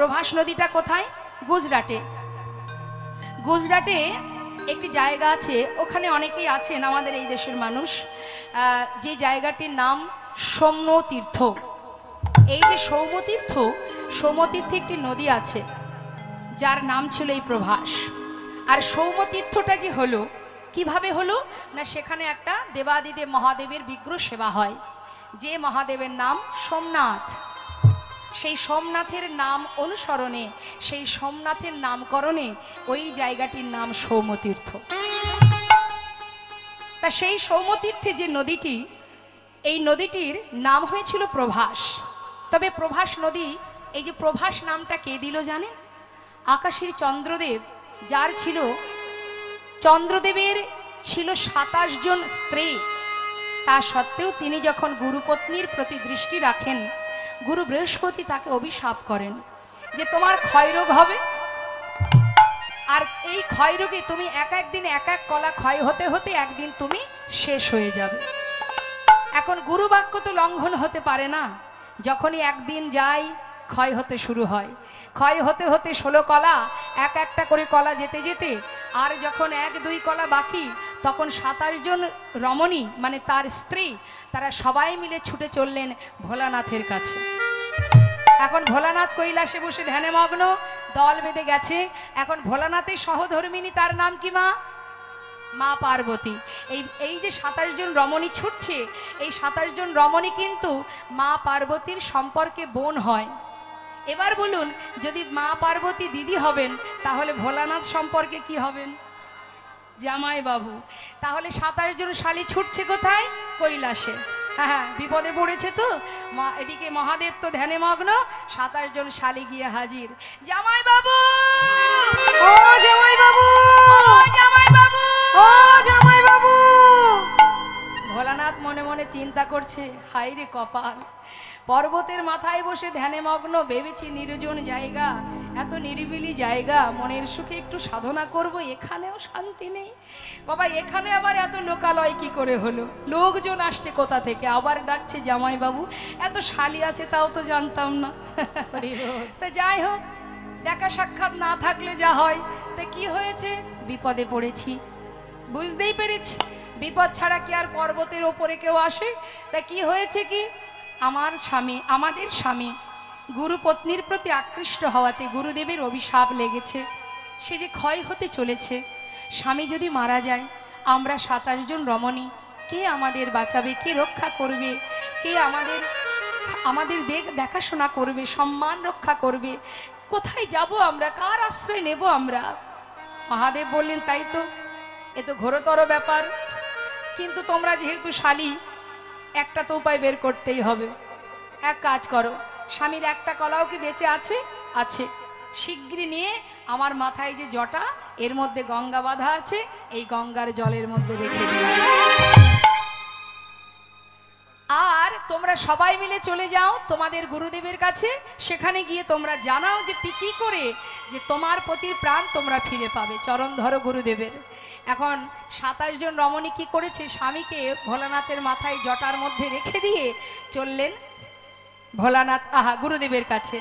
প্রভাস নদীটা কোথায়? গুজরাটে। গুজরাটে একটি জায়গা আছে, ওখানে অনেকেই আছেন আমাদের এই দেশের মানুষ, যে জায়গাটির নাম সৌম্যতীর্থ। এই যে সৌম্যতীর্থ, সৌম্যতীর্থে একটি নদী আছে যার নাম ছিল এই প্রভাস। আর সৌম্যতীর্থটা যে হলো কিভাবে হলো না, সেখানে একটা দেবাদিদেব মহাদেবের বিগ্রহ সেবা হয়, যে মহাদেবের নাম সোমনাথ। সেই সোমনাথের নাম অনুসরণে, সেই সোমনাথের নামকরণে ওই জায়গাটির নাম সৌম্যতীর্থ। তা সেই সৌম্যতীর্থে যে নদীটি, এই নদীটির নাম হয়েছিল প্রভাস। তবে প্রভাস নদী, এই যে প্রভাস নামটা কে দিল জানেন? আকাশের চন্দ্রদেব, যার ছিল, চন্দ্রদেবের ছিল 27 জন স্ত্রী, তা সত্ত্বেও তিনি যখন গুরুপত্নীর প্রতি দৃষ্টি রাখেন, গুরু বৃহস্পতি তাকে অভিশাপ করেন যে তোমার ক্ষয়রোগ হবে, আর এই ক্ষয়রোগে তুমি এক একদিন এক এক কলা ক্ষয় হতে হতে একদিন তুমি শেষ হয়ে যাবে। এখন গুরু বাক্য তো লঙ্ঘন হতে পারে না, যখনই একদিন যায় ক্ষয় হতে শুরু হয়, ক্ষয় হতে হতে 16 কলা, এক একটা করে কলা যেতে যেতে, আর যখন 1-2 কলা বাকি, তখন 27 জন রমণী মানে তার স্ত্রী, তারা সবাই মিলে ছুটে চললেন ভোলানাথের কাছে। এখন ভোলানাথ কৈলাসে বসে ধ্যানে মগ্ন, দল বেঁধে গেছে। এখন ভোলানাথের সহধর্মিনী, তার নাম কি? মা পার্বতী। এই যে 27 জন রমণী ছুটছে, এই 27 জন রমণী কিন্তু মা পার্বতীর সম্পর্কে বোন হয়। এবার বলুন, যদি মা পার্বতী দিদি হবেন, তাহলে ভোলানাথ সম্পর্কে কি হবেন? জামাই বাবু। তাহলে 27 জন শালী ছুটছে কোথায়? কৈলাসে। হ্যাঁ, বিপদে পড়েছে তো, এদিকে মহাদেব তো ধ্যানে মগ্ন, 27 জন শালী গিয়ে হাজির। জামাই বাবু, ও জামাই বাবু, ও জামাই বাবু, ও জামাই বাবু। ভোলানাথ মনে মনে চিন্তা করছে, হায় রে কপাল, পর্বতের মাথায় বসে ধ্যানে মগ্ন, ভেবেছি নির্জন জায়গা, এত নিরিবিলি জায়গা, মনের সুখে একটু সাধনা করব, এখানেও শান্তি নেই। বাবা, এখানে আবার এত লোকালয় কি করে হলো? লোকজন আসছে কোথা থেকে, আবার ডাকছে জামাই বাবু। এত শালি আছে তাও তো জানতাম না। তা যাই হোক, দেখা সাক্ষাৎ না থাকলে যা হয়। তা কি হয়েছে? বিপদে পড়েছি, বুঝতেই পেরেছি। বিপদ ছাড়া কি আর পর্বতের ওপরে কেউ আসে? তা কি হয়েছে কি, আমার স্বামী, আমাদের স্বামী গুরুপত্নীর প্রতি আকৃষ্ট হওয়াতে গুরুদেবের অভিশাপ লেগেছে। সে যে ক্ষয় হতে চলেছে, স্বামী যদি মারা যায়, আমরা 27 জন রমণী, কে আমাদের বাঁচাবে, কে রক্ষা করবে, কে আমাদের দেখাশোনা করবে, সম্মান রক্ষা করবে? কোথায় যাব আমরা, কার আশ্রয় নেব আমরা? মহাদেব বললেন, তাই তো, এ তো ঘোরতর ব্যাপার, কিন্তু তোমরা যেহেতু শালী, একটা তো উপায় বের করতেই হবে। এক কাজ করো, স্বামীর একটা কলাও কি বেঁচে আছে? আছে। শিগগিরই নিয়ে আমার মাথায় যে জটা, এর মধ্যে গঙ্গা বাঁধা আছে, এই গঙ্গার জলের মধ্যে রেখে দিও, আর তোমরা সবাই মিলে চলে যাও তোমাদের গুরুদেবের কাছে। সেখানে গিয়ে তোমরা জানাও যে কি করে যে তোমার পতির প্রাণ তোমরা ফিরে পাবে। চরণ ধরো গুরুদেবের। এখন 27 জন রমণী কি করেছে, স্বামীকে ভোলানাথের মাথায় জটার মধ্যে রেখে দিয়ে চললেন ভোলানাথ গুরুদেবের কাছে।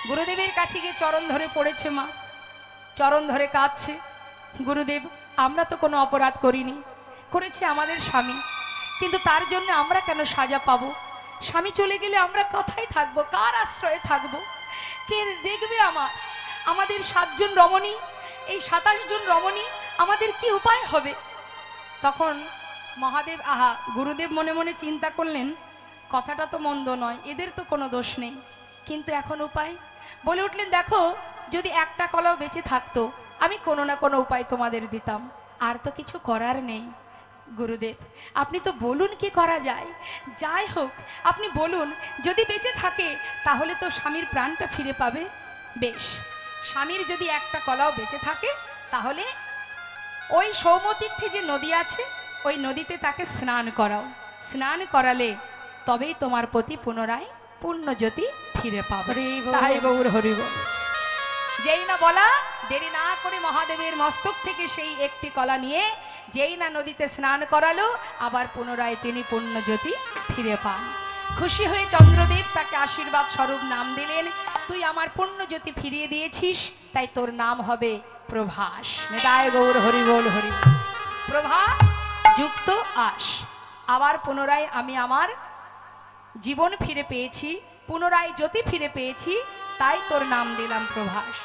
গুরুদেবের কাছে গিয়ে চরণ ধরে পড়েছে মা, চরণ ধরে কাঁদছে, গুরুদেব আমরা তো কোনো অপরাধ করিনি, করেছে আমাদের স্বামী, কিন্তু তার জন্য আমরা কেন সাজা পাবো? স্বামী চলে গেলে আমরা কোথায় থাকবো, কার আশ্রয়ে থাকবো, কে দেখবে আমাদের 7 জন রমণী, এই 27 জন রমণী, আমাদের কি উপায় হবে? তখন মহাদেব গুরুদেব মনে মনে চিন্তা করলেন, কথাটা তো মন্দ নয়, এদের তো কোনো দোষ নেই, কিন্তু এখন উপায়? বলে উঠলেন, দেখো যদি একটা কলাও বেঁচে থাকতো, আমি কোনো না কোনো উপায় তোমাদের দিতাম, আর তো কিছু করার নেই। গুরুদেব আপনি তো বলুন কি করা যায়। যাই হোক আপনি বলুন, যদি বেঁচে থাকে তাহলে তো স্বামীর প্রাণটা ফিরে পাবে। বেশ, স্বামীর যদি একটা কলাও বেঁচে থাকে, তাহলে ওই সৌম্যতীর্থে যে নদী আছে, ওই নদীতে তাকে স্নান করাও। স্নান করালে তবেই তোমার প্রতি পুনরায় পুণ্যজ্যোতি ফিরে পাবে। তাই গৌর হরি বল। যেই না বলা, দেরি না করে মহাদেবের মস্তক থেকে সেই একটি কলা নিয়ে যেই না নদীতে স্নান করালো, আবার পুনরায় তিনি পুণ্যজ্যোতি ফিরে পান। খুশি হয়ে চন্দ্রদেব তাকে আশীর্বাদ স্বরূপ নাম দিলেন, তুই আমার পুণ্যজ্যোতি ফিরিয়ে দিয়েছিস, তাই তোর নাম হবে প্রভাস। নিতাই গৌর হরি বল হরি বল। প্রভা যুক্ত আস, আবার পুনরায় আমি আমার জীবন ফিরে পেয়েছি, পুনরায় জ্যোতি ফিরে পেয়েছি, তাই তোর নাম দিলাম প্রভাস।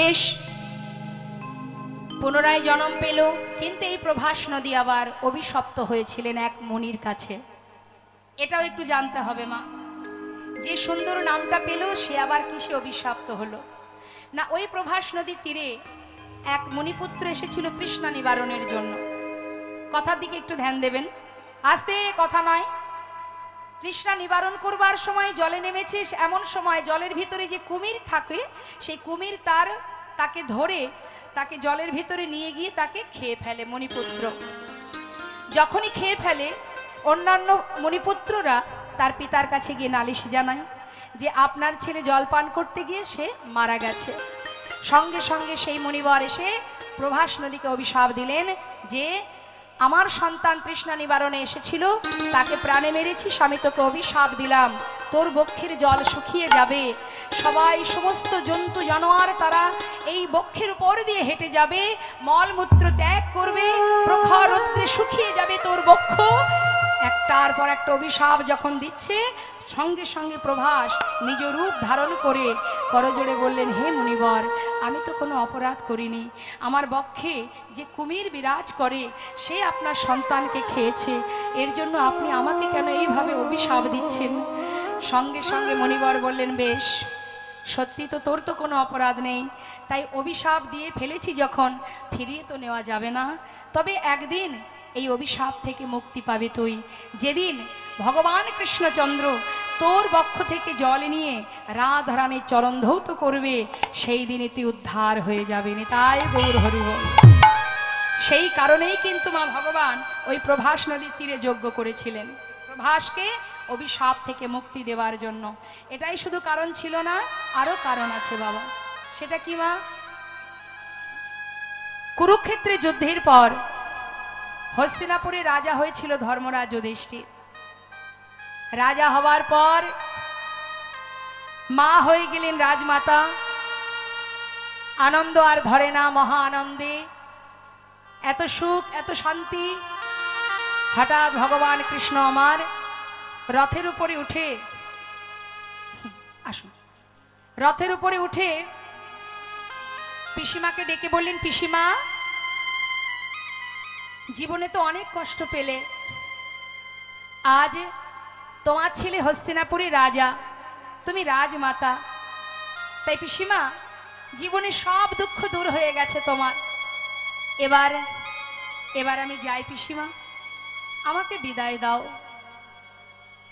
বেশ, পুনরায় জন্ম পেল, কিন্তু এই প্রভাস নদী আবার অভিশপ্ত হয়েছিলেন এক মুনির কাছে। এটাও একটু জানতে হবে মা, যে সুন্দর নামটা পেল সে আবার কিসে অভিশপ্ত হলো না? ওই প্রভাস নদীর তীরে এক মুনিপুত্র এসেছিল তৃষ্ণা নিবারণের জন্য। কথার দিকে একটু ধ্যান দেবেন, আস্তে কথা নয়। তৃষ্ণা নিবারণ করবার সময় জলে নেমেছে, এমন সময় জলের ভিতরে যে কুমির থাকে, সেই কুমির তাকে ধরে তাকে জলের ভিতরে নিয়ে গিয়ে তাকে খেয়ে ফেলে মণিপুত্র। যখনই খেয়ে ফেলে, অন্যান্য মণিপুত্ররা তার পিতার কাছে গিয়ে নালিশ জানায় যে আপনার ছেলে জল পান করতে গিয়ে সে মারা গেছে। সঙ্গে সঙ্গে সেই মুনিবর এসে প্রভাস নদীকে অভিশাপ দিলেন যে আমার সন্তান তৃষ্ণা নিবারণে এসেছিল, তাকে প্রাণে মেরেছিস, আমি তোকে অভিশাপ দিলাম, তোর বক্ষের জল শুকিয়ে যাবে, সবাই সমস্ত জন্তু জানোয়ার তারা এই বক্ষের উপর দিয়ে হেঁটে যাবে, মলমূত্র ত্যাগ করবে, প্রখর রৌদ্রে শুকিয়ে যাবে তোর বক্ষ। একটার পর একটা অভিশাপ যখন দিচ্ছে, সঙ্গে সঙ্গে প্রভাস নিজ রূপ ধারণ করে করজোড়ে বললেন, হে মুনিবর, আমি তো কোনো অপরাধ করিনি, আমার বক্ষে যে কুমির বিরাজ করে সে আপনার সন্তানকে খেয়েছে, এর জন্য আপনি আমাকে কেন এইভাবে অভিশাপ দিচ্ছেন? সঙ্গে সঙ্গে মুনিবর বললেন, বেশ, সত্যি তো তোর তো কোনো অপরাধ নেই, তাই অভিশাপ দিয়ে ফেলেছি যখন, ফিরিয়ে তো নেওয়া যাবে না, তবে একদিন এই অভিশাপ থেকে মুক্তি পাবে তুই, যেদিন ভগবান কৃষ্ণচন্দ্র তোর বক্ষ থেকে জল নিয়ে রাধারানীর চরণ ধৌত করবে, সেই দিনে তুই উদ্ধার হয়ে যাবে। তাই গৌর হরি বল। সেই কারণেই কিন্তু মা ভগবান ওই প্রভাস নদীর তীরে যজ্ঞ করেছিলেন, প্রভাসকে অভিশাপ থেকে মুক্তি দেওয়ার জন্য। এটাই শুধু কারণ ছিল না, আরো কারণ আছে বাবা। সেটা কি মা? কুরুক্ষেত্রে যুদ্ধের পর হস্তিনাপুরে রাজা হয়েছিল ধর্মরাজ যুধিষ্ঠির। রাজা হওয়ার পর মা হয়ে গেলেন রাজমাতা। আনন্দ আর ধরে না, মহা আনন্দে, এত সুখ এত শান্তি। হঠাৎ ভগবান কৃষ্ণ আমার রথের উপরে উঠে, আসুন, রথের উপরে উঠে পিসিমাকে ডেকে বললেন, পিসিমা, জীবনে তো অনেক কষ্ট পেলে, আজ তোমার ছেলে হস্তিনাপুরে রাজা, তুমি রাজমাতা, তাই পিসিমা জীবনে সব দুঃখ দূর হয়ে গেছে তোমার, এবার আমি যাই পিসিমা, আমাকে বিদায় দাও।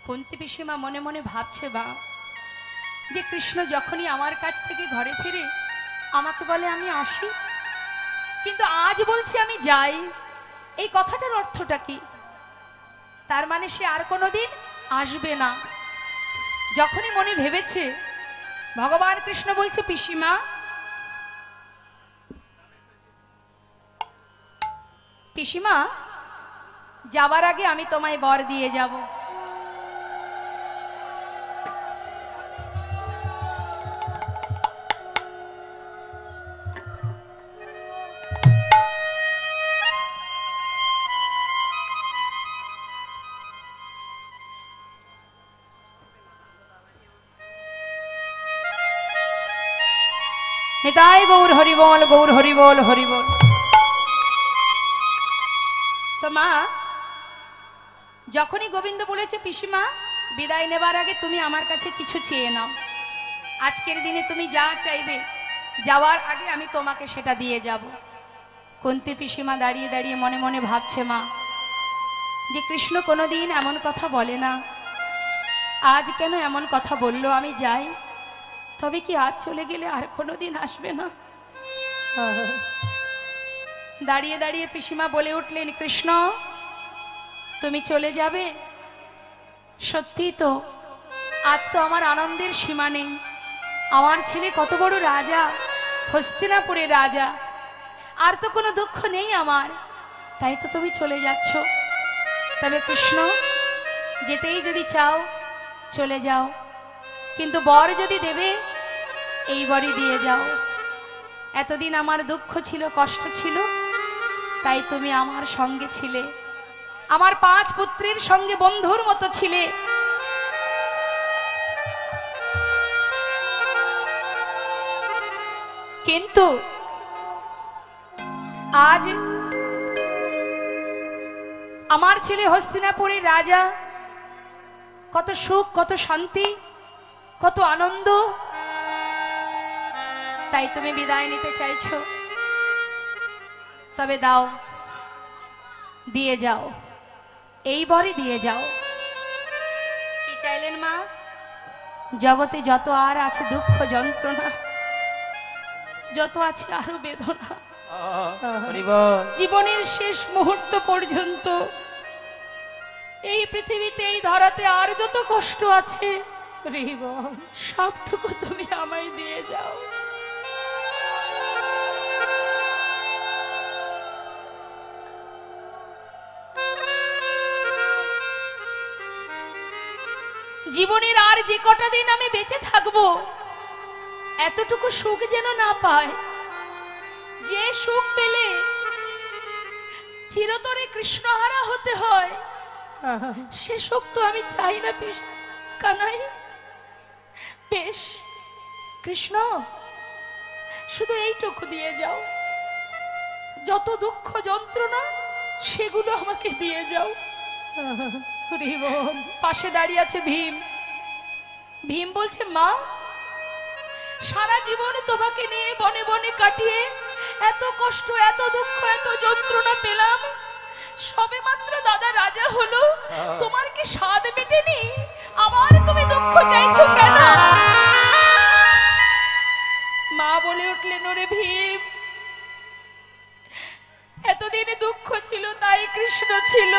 কুন্তী পিসিমা মনে মনে ভাবছে বা যে কৃষ্ণ যখনই আমার কাছ থেকে ঘরে ফিরে আমাকে বলে আমি আসি, কিন্তু আজ বলছি আমি যাই, এই কথাটার অর্থটা কি? তার মানে সে আর কোনোদিন আসবে না। যখনই মনে ভেবেছে, ভগবান কৃষ্ণ বলছে, পিসিমা, পিসিমা যাবার আগে আমি তোমায় বর দিয়ে যাব। নিতাই গৌর হরি বল, গৌর হরি বল, হরি বল। তো মা যখনই গোবিন্দ বলেছে, পিসিমা বিদায় নেবার আগে তুমি আমার কাছে কিছু চেয়ে নাও, আজকের দিনে তুমি যা চাইবে যাওয়ার আগে আমি তোমাকে সেটা দিয়ে যাব। কুন্তী পিসিমা দাঁড়িয়ে দাঁড়িয়ে মনে মনে ভাবছে, মা যে কৃষ্ণ কোনোদিন এমন কথা বলে না, আজ কেন এমন কথা বলল, আমি যাই। তবে কি আজ চলে গেলে আর কোনোদিন আসবে না? দাঁড়িয়ে দাঁড়িয়ে পিসিমা বলে উঠলেন, কৃষ্ণ তুমি চলে যাবে? সত্যি তো, আজ তো আমার আনন্দের সীমা নেই। আমার ছেলে কত বড় রাজা, হস্তিনাপুরের রাজা, আর তো কোনো দুঃখ নেই আমার, তাই তো তুমি চলে যাচ্ছ। তবে কৃষ্ণ, যেতেই যদি চাও চলে যাও, কিন্তু বর যদি দেবে এই বরই দিয়ে যাও। এতদিন আমার দুঃখ ছিল, কষ্ট ছিল, তাই তুমি আমার সঙ্গে ছিলে, আমার 5 পুত্রের সঙ্গে বন্ধুর মতো ছিলে। কিন্তু আজ আমার ছেলে হস্তিনাপুরের রাজা, কত সুখ, কত শান্তি, কত আনন্দ, তাই তুমি বিদায় নিতে চাইছো। তবে দাও, দিয়ে যাও, এইবারই দিয়ে যাও। কি চাইলেন মা? জগতে যত আর আছে দুঃখ যন্ত্রণা, যত আছে আরো বেদনা, জীবনের শেষ মুহূর্ত পর্যন্ত এই পৃথিবীতে, এই ধরাতে আর যত কষ্ট আছে সবটুকু তুমি আমায় দিয়ে যাও। জীবনের আর যে কটা দিন আমি বেঁচে থাকবো, এতটুকু সুখ যেন না পায়, যে সুখ পেলে চিরতরে কৃষ্ণহারা হতে হয়, সে সুখ তো আমি চাই না কানাই। বেশ কৃষ্ণ, শুধু এইটুকু দিয়ে যাও, যত দুঃখ যন্ত্রণা সেগুলো আমাকে দিয়ে যাও। পাশে দাঁড়িয়ে আছে ভীম। ভীম বলছে, মা সারা জীবন তোমাকে নিয়ে বনে বনে কাটিয়ে এত কষ্ট, এত দুঃখ, এত যন্ত্রণা পেলাম, সবে মাত্র দাদা রাজা হলো, তোমার কি স্বাদ মেটেনি? আবার তুমি দুঃখ চাইছো কেন? মা বলে উঠলেন, ওরে ভীম, এতদিনে দুঃখ ছিল তাই কৃষ্ণ ছিল,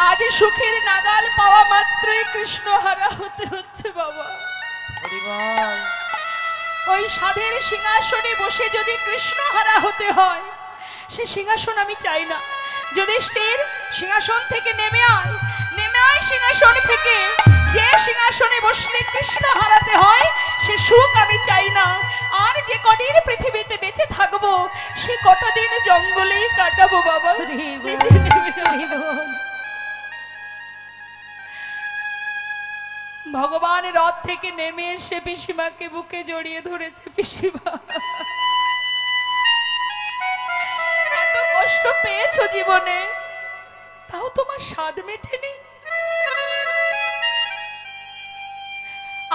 আজ সুখের নাগাল পাওয়া মাত্রই কৃষ্ণ হারা হতে হচ্ছে বাবা। ওই সাধের সিংহাসনে বসে যদি কৃষ্ণ হারা হতে হয়, সে সিংহাসন আমি চাই না। যুধিষ্ঠির, সিংহাসন থেকে নেমে আয়, নেমে আয় সিংহাসন থেকে। যে সিংহাসনে বসলে কৃষ্ণ হারাতে হয়, সে সুখ আমি চাই না। আর যে কদিন পৃথিবীতে বেঁচে থাকবো, সে কটা দিন জঙ্গলেই কাটাবো বাবা। ভগবান রথ থেকে নেমে এসে পিসিমাকে বুকে জড়িয়ে ধরেছে। পিসিমা, এত কষ্ট পেয়েছো জীবনে, তাও তোমার স্বাদ মেটেনি?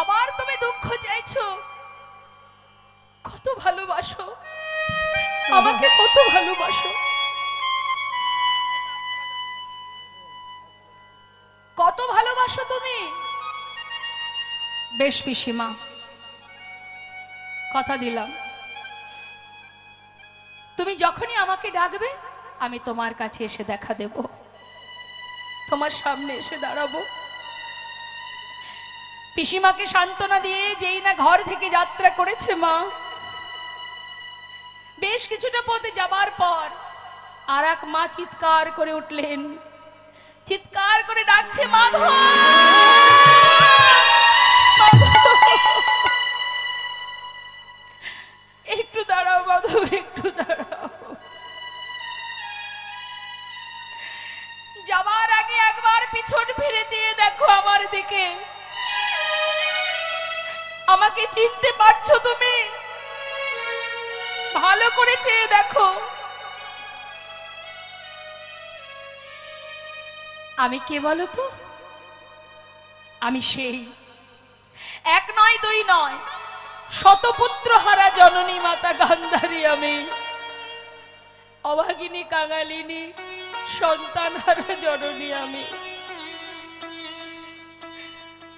আবার তুমি দুঃখ চাইছো? কত ভালোবাসো আমাকে, কত ভালোবাসো, কত ভালোবাসো তুমি। বেশ পিসিমা, কথা দিলাম, তুমি যখনই আমাকে ডাকবে আমি তোমার কাছে এসে দেখা দেব, তোমার সামনে এসে দাঁড়াবো। পিসিমাকে সান্ত্বনা দিয়ে যেই না ঘর থেকে যাত্রা করেছে মা, বেশ কিছুটা পথে যাবার পর আর এক মা চিৎকার করে উঠলেন, চিৎকার করে ডাকছে, মাধব, একটু দাঁড়াও মাধব, একটু দাঁড়াও। যাবার আগে একবার পিছন ফিরে চেয়ে দেখো আমার দিকে, আমাকে চিনতে পারছো তুমি? ভালো করে চেয়ে দেখো। আমি কে বলো তো? আমি সেই এক নয়, দুই নয়, শতপুত্র হারা জননী মাতা গান্ধারী। আমি অভাগিনী, কাঙালিনী, সন্তান হারা জননী। আমি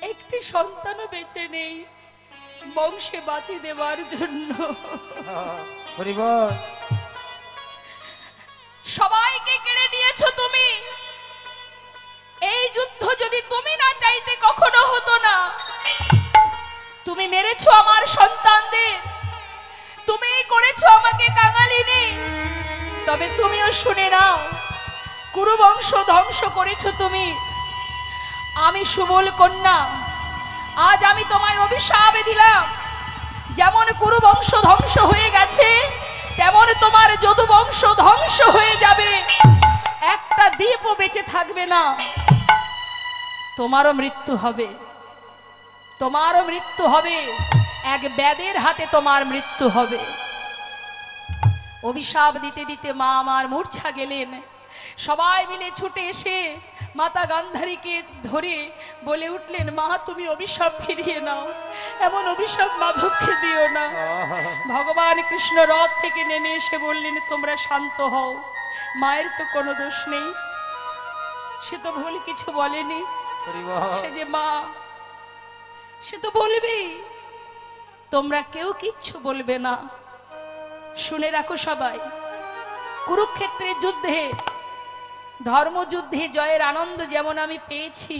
এই একটি সন্তানও বেঁচে নেই বংশে বাতি দেওয়ার জন্য। সবাইকে কেড়ে নিয়েছো তুমি। এই যুদ্ধ যদি তুমি না চাইতে কখনো হতো না। তুমি মেরেছো আমার সন্তানদের, তুমি করেছো আমাকে কাঙালিনী। তবে তুমিও শুনে নাও, কুরু বংশ ধ্বংস করেছো তুমি। আমি সুবল কন্যা, আজ আমি তোমায় অভিশাপ দিলাম। যেমন কুরু বংশ ধ্বংস হয়ে গেছে, তেমন তোমার যদু বংশ ধ্বংস হয়ে যাবে। একটা দ্বীপও বেঁচে থাকবে না। তোমারও মৃত্যু হবে, তোমারও মৃত্যু হবে। এক ব্যাদের হাতে তোমার মৃত্যু হবে। অভিশাপ দিতে দিতে মা আমার মূর্ছা গেলেন। সবাই মিলে ছুটে এসে মাতা গান্ধারীকে ধরে বলে উঠলেন, মা তুমি অভিশাপ ফিরিয়ে নাও, এমন অভিশাপ মাধবকে দিও না। ভগবান কৃষ্ণ রথ থেকে নেমে এসে বললেন, তোমরা শান্ত হও, মায়ের তো কোনো দোষ নেই, সে তো ভুল কিছু বলেনি। সে যে মা, সে তো বলবেই। তোমরা কেউ কিচ্ছু বলবে না। শুনে রাখো সবাই, কুরুক্ষেত্রের যুদ্ধে, ধর্মযুদ্ধে জয়ের আনন্দ যেমন আমি পেয়েছি,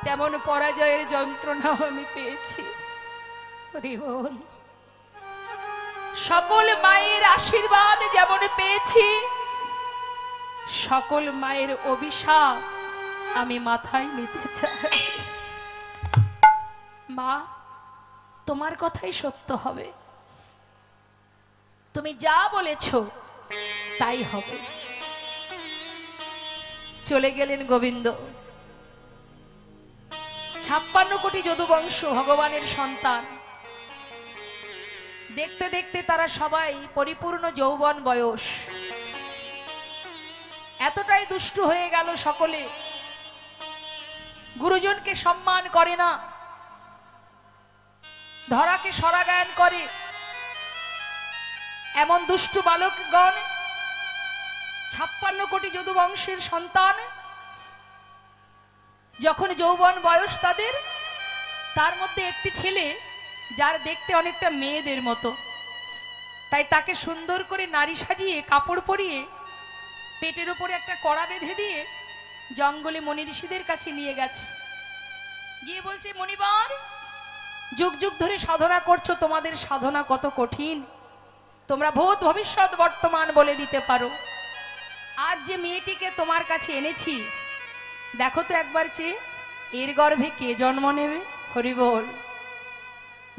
তেমন পরাজয়ের যন্ত্রণাও আমি পেয়েছি। সকল মায়ের আশীর্বাদ যেমন পেয়েছি, সকল মায়ের অভিশাপ আমি মাথায় নিতে চাই। মা, তোমার কথাই সত্য হবে। তুমি যা বলেছ তাই হবে। চলে গেলেন গোবিন্দ। 56 কোটি যদুবংশ ভগবানের সন্তান। দেখতে দেখতে তারা সবাই পরিপূর্ণ যৌবন বয়স। এতটাই দুষ্টু হয়ে গেল সকলে, গুরুজনকে সম্মান করে না, ধরাকে সরাগায়ন করে। এমন দুষ্টু বালকগণ, 56 কোটি যদুবংশের সন্তান, যখন যৌবন বয়স তাদের, তার মধ্যে একটি ছেলে যার দেখতে অনেকটা মেয়েদের মতো, তাই তাকে সুন্দর করে নারী সাজিয়ে কাপড় পরিয়ে পেটের উপরে একটা কড়া বেঁধে দিয়ে জঙ্গলে মনি ঋষিদের কাছে নিয়ে গেছে। গিয়ে বলছে, মনিবর, যুগ যুগ ধরে সাধনা করছো, তোমাদের সাধনা কত কঠিন, তোমরা ভূত ভবিষ্যৎ বর্তমান বলে দিতে পারো। আজ যে মেয়েটিকে তোমার কাছে এনেছি, দেখো তো একবার চেয়ে, এর গর্ভে কে জন্ম নেবে। হরি বল।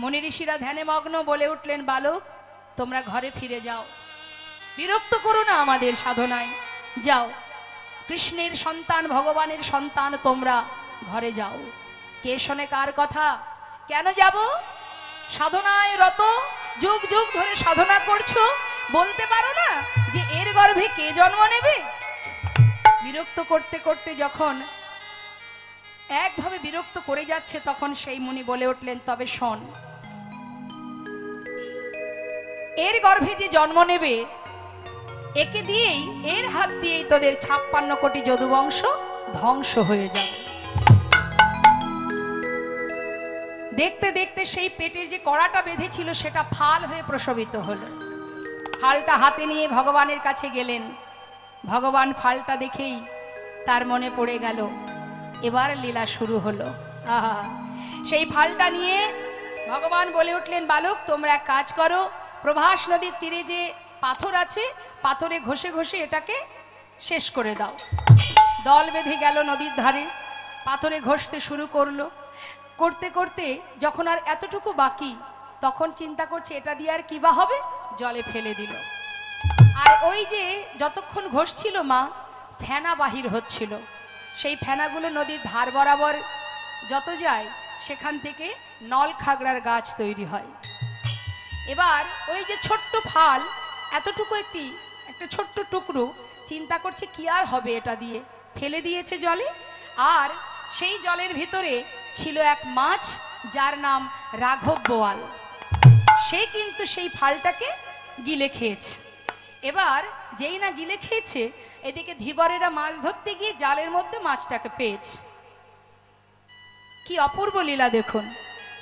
মনি ঋষিরা ধ্যানে মগ্ন, বলে উঠলেন, বালক তোমরা ঘরে ফিরে যাও, বিরক্ত করো না আমাদের সাধনায়, যাও, কৃষ্ণের সন্তান ভগবানের সন্তান তোমরা ঘরে যাও। কে শোনে কার কথা? কেন যাব? সাধনায় রত, যুগ যুগ ধরে সাধনা করছো, বলতে পারো না যে এর গর্ভে কে জন্ম নেবে? বিরক্ত করতে করতে যখন একভাবে বিরক্ত করে যাচ্ছে, তখন সেই মুনি বলে উঠলেন, তবে শোন, এর গর্ভে যে জন্ম নেবে, একে দিয়েই, এর হাত দিয়েই তোদের 56 কোটি যদুবংশ ধ্বংস হয়ে যাবে। দেখতে দেখতে সেই পেটের যে কড়াটা বেঁধেছিল সেটা ফাল হয়ে প্রসবিত হলো। ফালটা হাতে নিয়ে ভগবানের কাছে গেলেন। ভগবান ফালটা দেখেই তার মনে পড়ে গেল, এবার লীলা শুরু হলো। আহা, সেই ফালটা নিয়ে ভগবান বলে উঠলেন, বালক তোমরা এক কাজ করো, প্রভাস নদীর তীরে যে পাথর আছে, পাথরে ঘষে ঘষে এটাকে শেষ করে দাও। দল বেঁধে গেল নদীর ধারে, পাথরে ঘষতে শুরু করলো। করতে করতে যখন আর এতটুকু বাকি, তখন চিন্তা করছে এটা দিয়ে আর কি বা হবে, জলে ফেলে দিল। আর ওই যে যতক্ষণ ঘষছিল মা, ফেনা বাহির হচ্ছিল। সেই ফেনাগুলো নদীর ধার বরাবর যত যায়, সেখান থেকে নল খাগড়ার গাছ তৈরি হয়। এবার ওই যে ছোট্ট ফাল, এতটুকু একটা ছোট্ট টুকরো, চিন্তা করছে কি আর হবে এটা দিয়ে, ফেলে দিয়েছে জলে। আর সেই জলের ভিতরে ছিল এক মাছ, যার নাম রাঘব বোয়াল। সে কিন্তু সেই ফালটাকে গিলে খেয়েছে। এবার যেই না গিলে খেয়েছে, এদিকে ধীবরেরা মাছ ধরতে গিয়ে জালের মধ্যে মাছটাকে পেয়েছে। কি অপূর্ব লীলা দেখুন,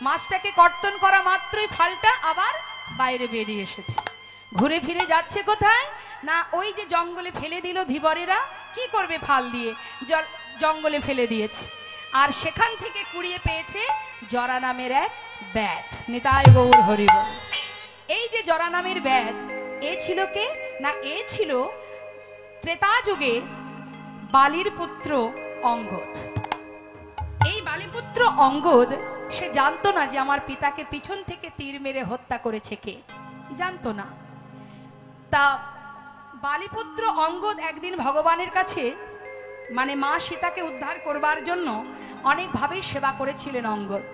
মাছটাকে কর্তন করা মাত্রই ফালটা আবার বাইরে বেরিয়ে এসেছে। ঘুরে ফিরে যাচ্ছে কোথায় না, ওই যে জঙ্গলে ফেলে দিল ধীবরেরা, কি করবে ফাল দিয়ে, জঙ্গলে ফেলে দিয়েছে। আর সেখান থেকে কুড়িয়ে পেয়েছে জরা নামের এক ব্যাধ। নিতাই গৌর হরি বল। এই যে জরা নামের ব্যাধ, এ ছিল কে না, এ ছিল ত্রেতা যুগে বালির পুত্র অঙ্গদ। এই বালিপুত্র অঙ্গদ সে জানতো না যে আমার পিতাকে পিছন থেকে তীর মেরে হত্যা করেছে কে, জানতো না। তা বালিপুত্র অঙ্গদ একদিন ভগবানের কাছে মানে মা সীতাকে উদ্ধার করবার জন্য অনেকভাবেই সেবা করেছিলেন অঙ্গদ।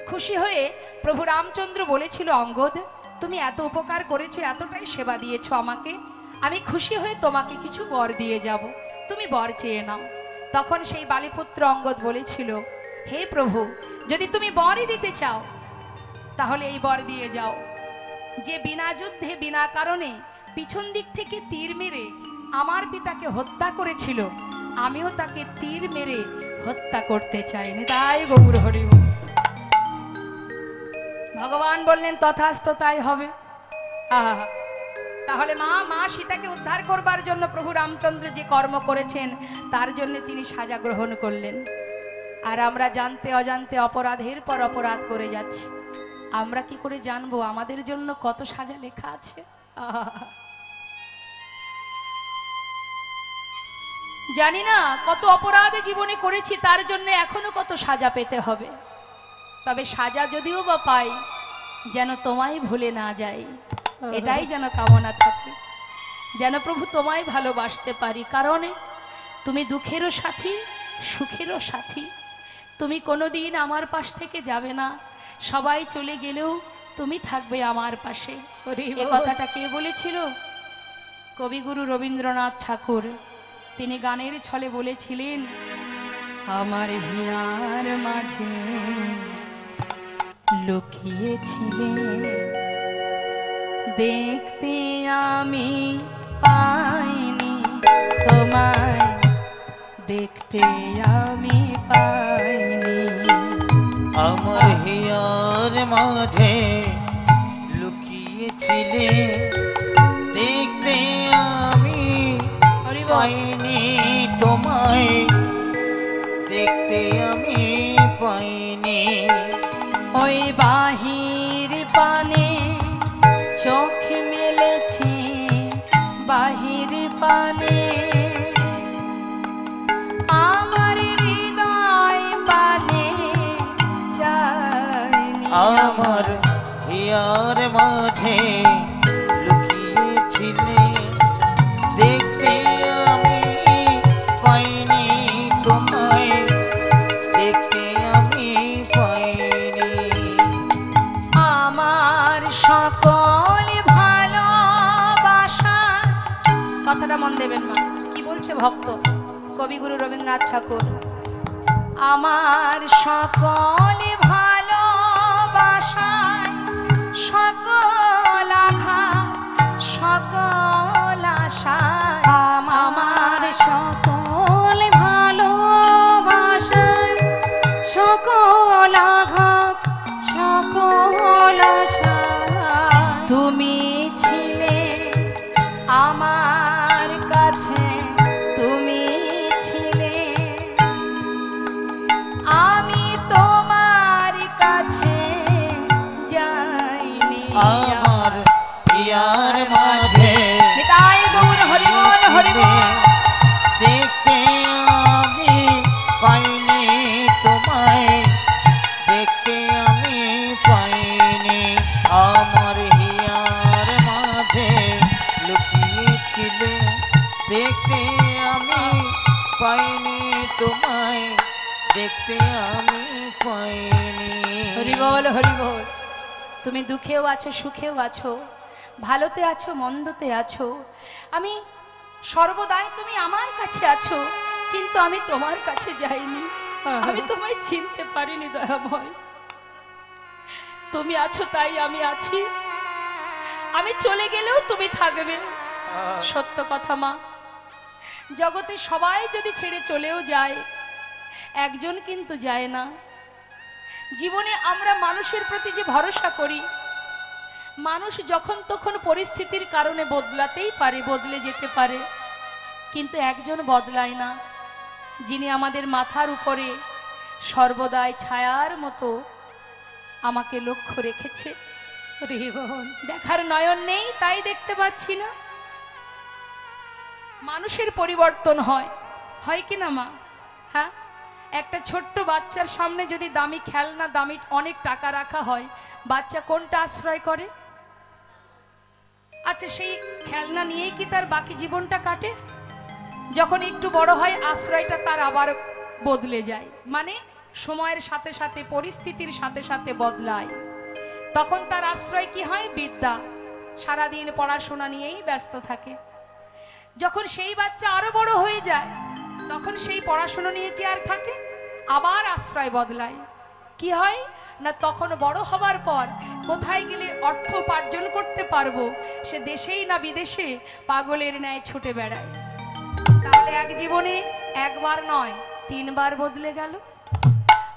খুশি হয়ে প্রভু রামচন্দ্র বলেছিল, অঙ্গদ তুমি এত উপকার করেছো, এতটাই সেবা দিয়েছো আমাকে, আমি খুশি হয়ে তোমাকে কিছু বর দিয়ে যাব, তুমি বর চেয়ে নাও। তখন সেই বালিপুত্র অঙ্গদ বলেছিল, হে প্রভু, যদি তুমি বরই দিতে চাও তাহলে এই বর দিয়ে যাও, যে বিনা যুদ্ধে বিনা কারণে পিছন দিক থেকে তীর মেরে আমার পিতাকে হত্যা করেছিল, আমিও তাকে তীর মেরে হত্যা করতে চাইনি। তাই গৌর হরি বল। ভগবান বললেন তথাস্তু, তাই হবে। আহা, তাহলে মা সীতাকে উদ্ধার করবার জন্য প্রভু রামচন্দ্র যে কর্ম করেছেন তার জন্য তিনি সাজা গ্রহণ করলেন। আর আমরা জানতে অজান্তে অপরাধের পর অপরাধ করে যাচ্ছি। আমরা কি করে জানবো আমাদের জন্য কত সাজা লেখা আছে? জানি না কত অপরাধ জীবনে করেছি, তার জন্য এখনো কত সাজা পেতে হবে। তবে সাজা যদিও বা পাই, যেন তোমায় ভুলে না যাই, এটাই যেন কামনা থাকে, যেন প্রভু তোমায় ভালোবাসতে পারি। কারণ তুমি দুঃখেরও সাথী, সুখেরও সাথী। তুমি কোনোদিন আমার পাশ থেকে যাবে না, সবাই চলে গেলেও তুমি থাকবে আমার পাশে। এ কথাটা কে বলেছিল? কবিগুরু রবীন্দ্রনাথ ঠাকুর। তিনি গানের ছলে বলেছিলেন, আমার হিয়ার মাঝে লুকিয়েছিলে, দেখতে আমি পাইনি তোমায়, দেখতে আমি পাইনি। আমার হিয়ার মাঝে লুকিয়েছিলে, দেখতে আমি পাইনি তোমায়, দেখতে আমি পাইনি। ওই বাহির পানে চোখ মেলেছি, বাহির পানে আমার হৃদয় পানে চাইনি। আমার হিয়ার মাঝে লুকিয়েছিলে, দেখতে আমি পাইনি তোমায়, দেখতে আমি পাইনি। আমার সকল ভালোবাসা, কথাটা মন দেবেন মা, কি বলছে ভক্ত কবিগুরু রবীন্দ্রনাথ ঠাকুর? আমার সকল ভালোবাসায় সকল আঘাত, সকল আশা, আমার সকল ভালোবাসায় সকল আঘাত, সকল আশা, তুমি ছিলে আমার কাছে, তুমি ছিলে, আমি তোমার কাছে যাইনি। আমার হিয়ার মাঝে নিতাই গৌর হরি বল, হরি বল। দেখতে আমি পাইনি তোমায়, দেখতে আমি পাইনি। আমার হিয়ার মাঝে লুকিয়েছিলে, দেখতে আমি পাইনি তোমায়, দেখতে আমি পাইনি। হরি বল, হরি বল। তুমি দুঃখেও আছো, সুখেও আছো, ভালোতে আছো, মন্দতে আছো, আমি সর্বদাই তুমি আমার কাছে আছো, কিন্তু আমি তোমার কাছে যাইনি, আমি তোমায় চিনতে পারিনি দয়াময়। তুমি আছো তাই আমি আছি, আমি চলে গেলেও তুমি থাকবে। সত্য কথা মা, জগতে সবাই যদি ছেড়ে চলেও যায়, একজন কিন্তু যায় না, জীবনে আমরা মানুষের প্রতি যে ভরসা করি, মানুষ যখন তখন পরিস্থিতির কারণে বদলাতেই পারে, বদলে যেতে পারে, কিন্তু একজন বদলায় না, যিনি আমাদের মাথার উপরে সর্বদাই ছায়ার মতো আমাকে লক্ষ্য রেখেছে। দেখার নয়ন নেই তাই দেখতে পাচ্ছি না। মানুষের পরিবর্তন হয়, হয় কি না মা? হ্যাঁ, একটা ছোট্ট বাচ্চার সামনে যদি দামি খেলনা, দামি অনেক টাকা রাখা হয়, বাচ্চা কোনটা আশ্রয় করে? আচ্ছা, সেই খেলনা নিয়েই কি তার বাকি জীবনটা কাটে? যখন একটু বড় হয় আশ্রয়টা তার আবার বদলে যায়, মানে সময়ের সাথে সাথে পরিস্থিতির সাথে সাথে বদলায়। তখন তার আশ্রয় কি হয়? বিদ্যা। সারাদিন পড়াশোনা নিয়েই ব্যস্ত থাকে। যখন সেই বাচ্চা আরো বড় হয়ে যায় তখন সেই পড়াশোনা নিয়ে কি আর থাকে? আবার আশ্রয় বদলায়। কি হয় না, তখন বড় হবার পর কোথায় গেলে অর্থ উপার্জন করতে পারবো, সে দেশেই না বিদেশে পাগলের ন্যায় ছুটে বেড়ায়। তাহলে এক জীবনে একবার নয় 3 বার বদলে গেল।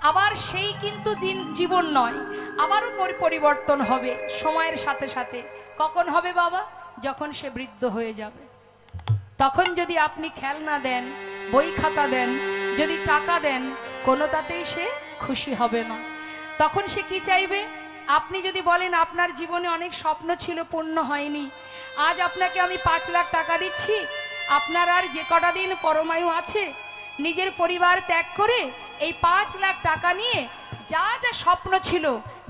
আবার সেই কিন্তু জীবন নয়, আবারও পরিবর্তন হবে সময়ের সাথে সাথে। কখন হবে বাবা? যখন সে বৃদ্ধ হয়ে যাবে। তখন যদি আপনি খেলনা দেন, বই খাতা দেন, যদি টাকা দেন, কোনোটাতেই সে খুশি হবে না। তখন সে কি চাইবে? আপনি যদি বলেন আপনার জীবনে অনেক স্বপ্ন ছিল, পূর্ণ হয়নি, আজ আপনাকে আমি 5 লাখ টাকা দিচ্ছি, আপনার আর যে কটা দিন পরমায়ু আছে, নিজের পরিবার ত্যাগ করে এই 5 লাখ টাকা নিয়ে যা যা স্বপ্ন ছিল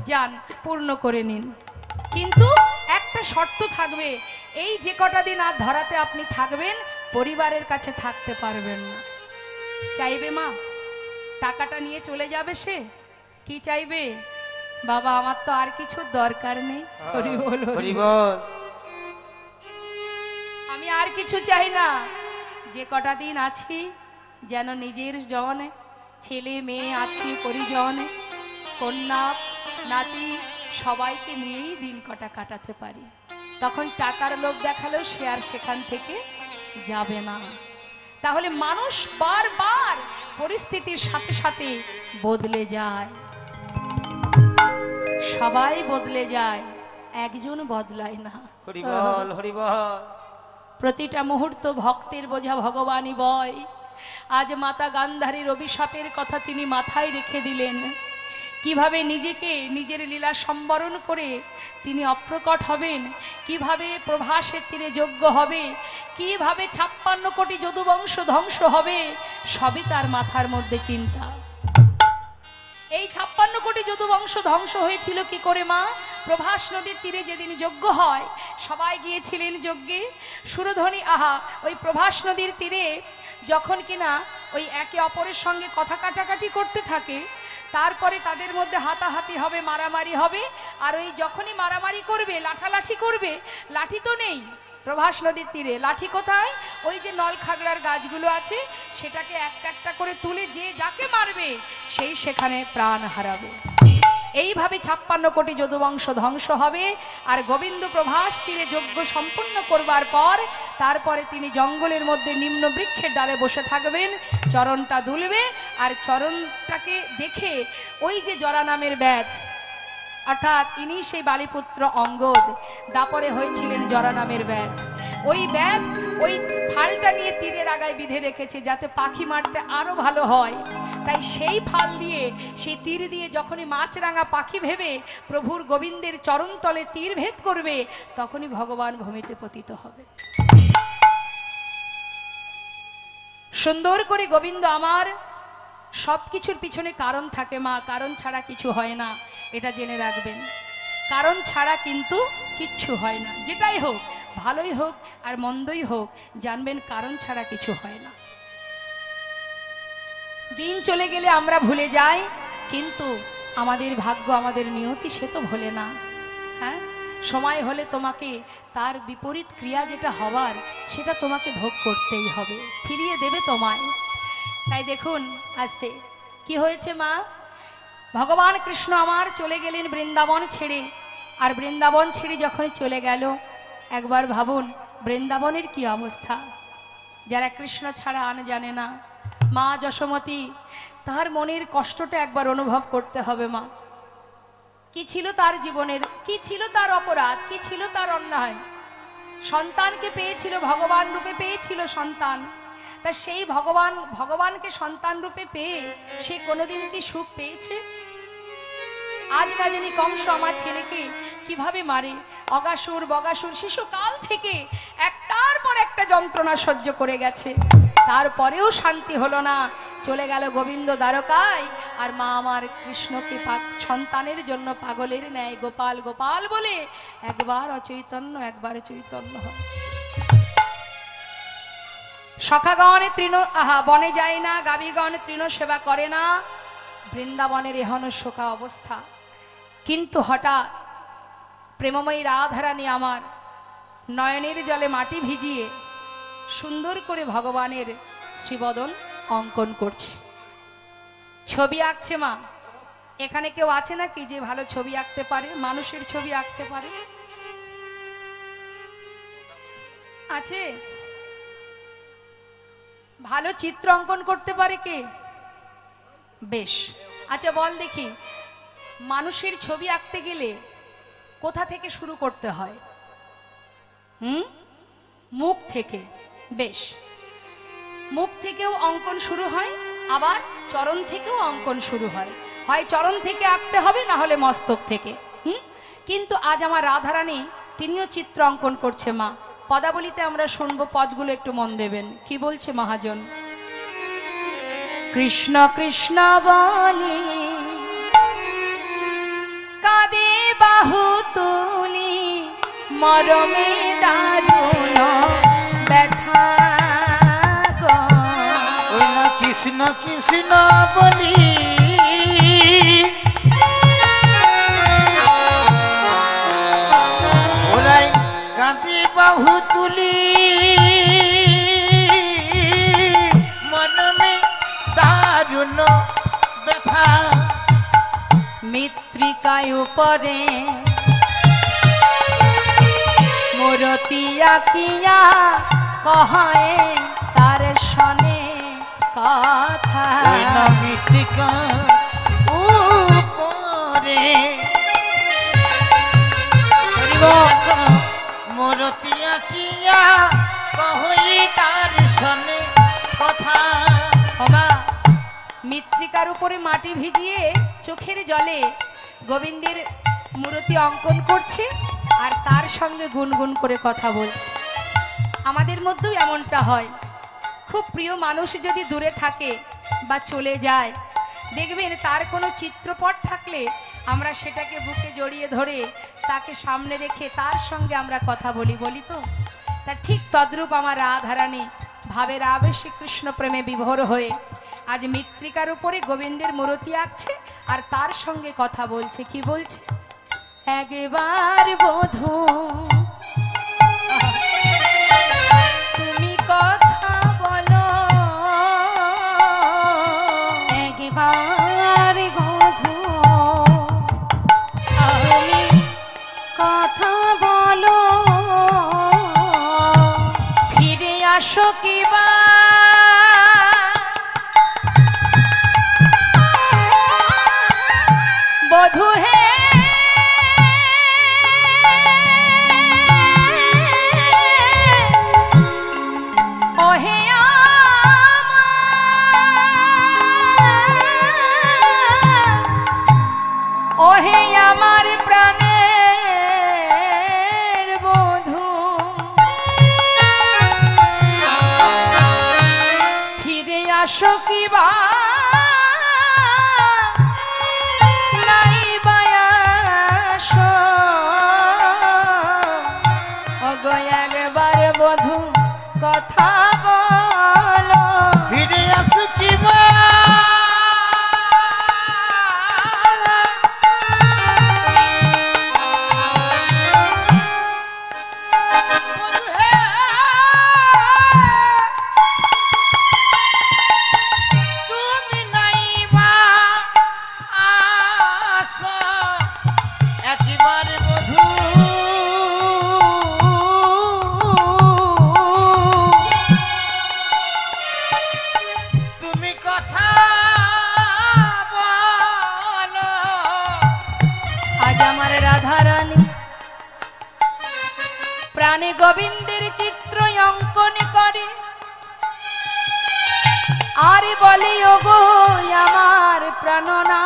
যান পূর্ণ করে নিন। কিন্তু একটা শর্ত থাকবে, এই যে কটা দিন আর ধরাতে আপনি থাকবেন, পরিবারের কাছে থাকতে পারবেন না। চাইবে মা? টাকাটা নিয়ে চলে যাবে সে? কি চাইবে? বাবা আমার তো আর কিছু দরকার নেই, হরি বল হরি বল, আমি আর কিছু চাই না, যে কটা দিন আছি যেন নিজের জনে, ছেলে মেয়ে আত্মীয় পরিজনে, কন্যা নাতি সবাইকে নিয়েই দিন কটা কাটাতে পারি। তখন টাকার লোভ দেখালেও সে আর সেখান থেকে যাবে না। তাহলে মানুষ বারবার পরিস্থিতির সাথে সাথে বদলে যায়, সবাই বদলে যায়, একজন বদলায় না। হরি বল হরি বল। প্রতিটা মুহূর্ত ভক্তের বোঝা ভগবানই বয়। আজ মাতা গান্ধারীর অভিশাপের কথা তিনি মাথায় রেখে দিলেন। কিভাবে নিজেকে নিজের লীলা সম্বরণ করে তিনি অপ্রকট হবেন, কিভাবে প্রভাসের তীরে যজ্ঞ হবে, কিভাবে 56 কোটি যদুবংশ ধ্বংস হবে, সবই তার মাথার মধ্যে চিন্তা। এই 56 কোটি যদুবংশ ধ্বংস হয়েছিল কি করে মা? প্রভাস নদীর তীরে যেদিন যজ্ঞ হয়, সবাই গিয়েছিলেন যজ্ঞে। সুরধ্বনি আহা, ওই প্রভাস নদীর তীরে যখন কিনা ওই একে অপরের সঙ্গে কথা কাটাকাটি করতে থাকে, তারপরে তাদের মধ্যে হাতাহাতি হবে, মারামারি হবে। আর ওই যখনই মারামারি করবে, লাঠালাঠি করবে, লাঠি তো নেই প্রভাস নদীর তীরে, লাঠি কোথায়? ওই যে নল খাগড়ার গাছগুলো আছে, সেটাকে একটা একটা করে তুলে যে যাকে মারবে সেই সেখানে প্রাণ হারাবে। এইভাবে 56 কোটি যদুবংশ ধ্বংস হবে। আর গোবিন্দ প্রভাস তীরে যজ্ঞ সম্পন্ন করবার পর তারপরে তিনি জঙ্গলের মধ্যে নিম্ন বৃক্ষের ডালে বসে থাকবেন, চরণটা দুলবে। আর চরণটাকে দেখে ওই যে জরা নামের ব্যাধ, অর্থাৎ ইনি সেই বালিপুত্র অঙ্গদ, দাপরে হয়েছিলেন জরা নামের ব্যাধ। ওই ব্যাধ ওই ফালটা নিয়ে তীরের আগায় বিধে রেখেছে যাতে পাখি মারতে আরো ভালো হয়। তাই সেই ফাল দিয়ে, সেই তীর দিয়ে যখনই মাছরাঙা পাখি ভেবে প্রভুর গোবিন্দের চরণতলে তীর ভেদ করবে, তখনই ভগবান ভূমিতে পতিত হবে। সুন্দর করে গোবিন্দ আমার সব কিছুর পিছনে কারণ থাকে মা, কারণ ছাড়া কিছু হয় না, এটা জেনে রাখবেন। কারণ ছাড়া কিন্তু কিচ্ছু হয় না, যেটাই হোক, ভালোই হোক আর মন্দই হোক, জানবেন কারণ ছাড়া কিছু হয় না। দিন চলে গেলে আমরা ভুলে যাই, কিন্তু আমাদের ভাগ্য, আমাদের নিয়তি সে তো ভোলে না। হ্যাঁ, সময় হলে তোমাকে তার বিপরীত ক্রিয়া যেটা হবার, সেটা তোমাকে ভোগ করতেই হবে, ফিরিয়ে দেবে তোমায়। তাই দেখুন আজকে কি হয়েছে মা, ভগবান কৃষ্ণ আমার চলে গেলেন বৃন্দাবন ছেড়ে। আর বৃন্দাবন ছেড়ে যখন চলে গেল, একবার ভাবুন বৃন্দাবনের কি অবস্থা। যারা কৃষ্ণ ছাড়া আন জানে না, মা যশোমতী তার মনের কষ্টটা একবার অনুভব করতে হবে মা। কি ছিল তার জীবনের, কি ছিল তার অপরাধ, কি ছিল তার অন্যায়। সন্তানকে পেয়েছিল, ভগবান রূপে পেয়েছিল সন্তান। তা সেই ভগবানকে সন্তান রূপে পেয়ে সে কোনোদিন কি সুখ পেয়েছে? আজ না জানি কংস আমার ছেলেকে কিভাবে মারে। অগাসুর বগাসুর শিশুকাল থেকে একটার পর একটা যন্ত্রণা সহ্য করে গেছে, তারপরেও শান্তি হলো না। চলে গেল গোবিন্দ দ্বারকায়, আর মা আমার কৃষ্ণকে সন্তানের জন্য পাগলের ন্যায় গোপাল গোপাল বলে একবার অচৈতন্য একবার চৈতন্য হয়। সখাগণ বনে যায় না, গাভীগণ তৃণ সেবা করে না, বৃন্দাবনের এহন শোকা অবস্থা। কিন্তু হঠাৎ প্রেমময়ী রাধারানী আমার নয়নের জলে মাটি ভিজিয়ে সুন্দর করে ভগবানের শ্রীবদন অঙ্কন করছে, ছবি আঁকছে। মা, এখানে কেউ আছে নাকি যে ভালো ছবি আঁকতে পারে, মানুষের ছবি আঁকতে পারে? আছে? ভালো চিত্র অঙ্কন করতে পারে কে? বেশ, আচ্ছা বল দেখি, মানুষের ছবি আঁকতে গেলে কোথা থেকে শুরু করতে হয়? মুখ থেকে। বেশ, মুখ থেকেও অঙ্কন শুরু হয়, আবার চরণ থেকেও অঙ্কন শুরু হয়। হয় চরণ থেকে আঁকতে হবে, না হলে মস্তক থেকে। কিন্তু আজ আমার রাধারানী তিনিও চিত্র অঙ্কন করছে। মা, পদাবলিতে আমরা শুনবো, পদগুলো একটু মন দেবেন। কি বলছে মহাজন? কৃষ্ণ কৃষ্ণ বলি কাঁদে বাহু তুলি, মরমে দারুণ ব্যথা। কৃষ্ণ কৃষ্ণ বলি ওরাই কাঁদে বাহু তুলি, মনমে দারুণ ব্যথা। মৃত্তিকায় উপরে মূরতি আঁকিয়া কহে তার সনে কথা। মৃত্তিকা উপরে মূরতি আঁকিয়া কহি তার সনে কথা। মৃত্তিকার উপরে মাটি ভিজিয়ে চোখের জলে গোবিন্দের মূর্তি অঙ্কন করছে, আর তার সঙ্গে গুনগুন করে কথা বলছে। আমাদের মধ্যেও এমনটা হয়। খুব প্রিয় মানুষ যদি দূরে থাকে বা চলে যায়, দেখবেন তার কোনো চিত্রপট থাকলে আমরা সেটাকে বুকে জড়িয়ে ধরে তাকে সামনে রেখে তার সঙ্গে আমরা কথা বলি, বলি তো। তা ঠিক তদ্রূপ আমার রাধারানী ভাবের আবেশে কৃষ্ণ প্রেমে বিভোর হয়ে আজ মৃত্তিকার উপরে গোবিন্দের মূর্তি আঁকছে, আর তার সঙ্গে কথা বলছে। কি বলছে? একবার বধূ তুমি কথা বলো, একবার বধূ তুমি কথা বলো, ফিরে আসো কিবা বধূ হে। ওহে ওহে আমার প্রাণের বধূ, ফিরে আসো কিবা একবার বধূ কথা বলো, ফিরে আসো কিবা বলি ওগো আমার প্রাণনা,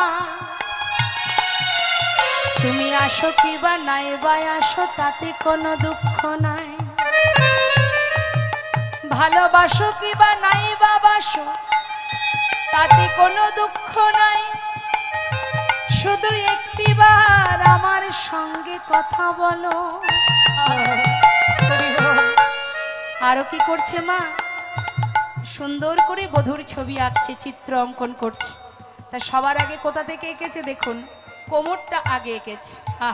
তুমি আসো কি বা নাই বা আসো তাতে কোনো দুঃখ নাই, ভালোবাসো কি বা নাই বা বাসো তাতে কোনো দুঃখ নাই, শুধু একটিবার আমার সঙ্গে কথা বলো। আরো কি করছে মা, সুন্দর করে বধূর ছবি আঁকছে, চিত্র অঙ্কন করছে। তা সবার আগে কোথা থেকে এঁকেছে দেখুন, কোমরটা আগে এঁকেছে। হা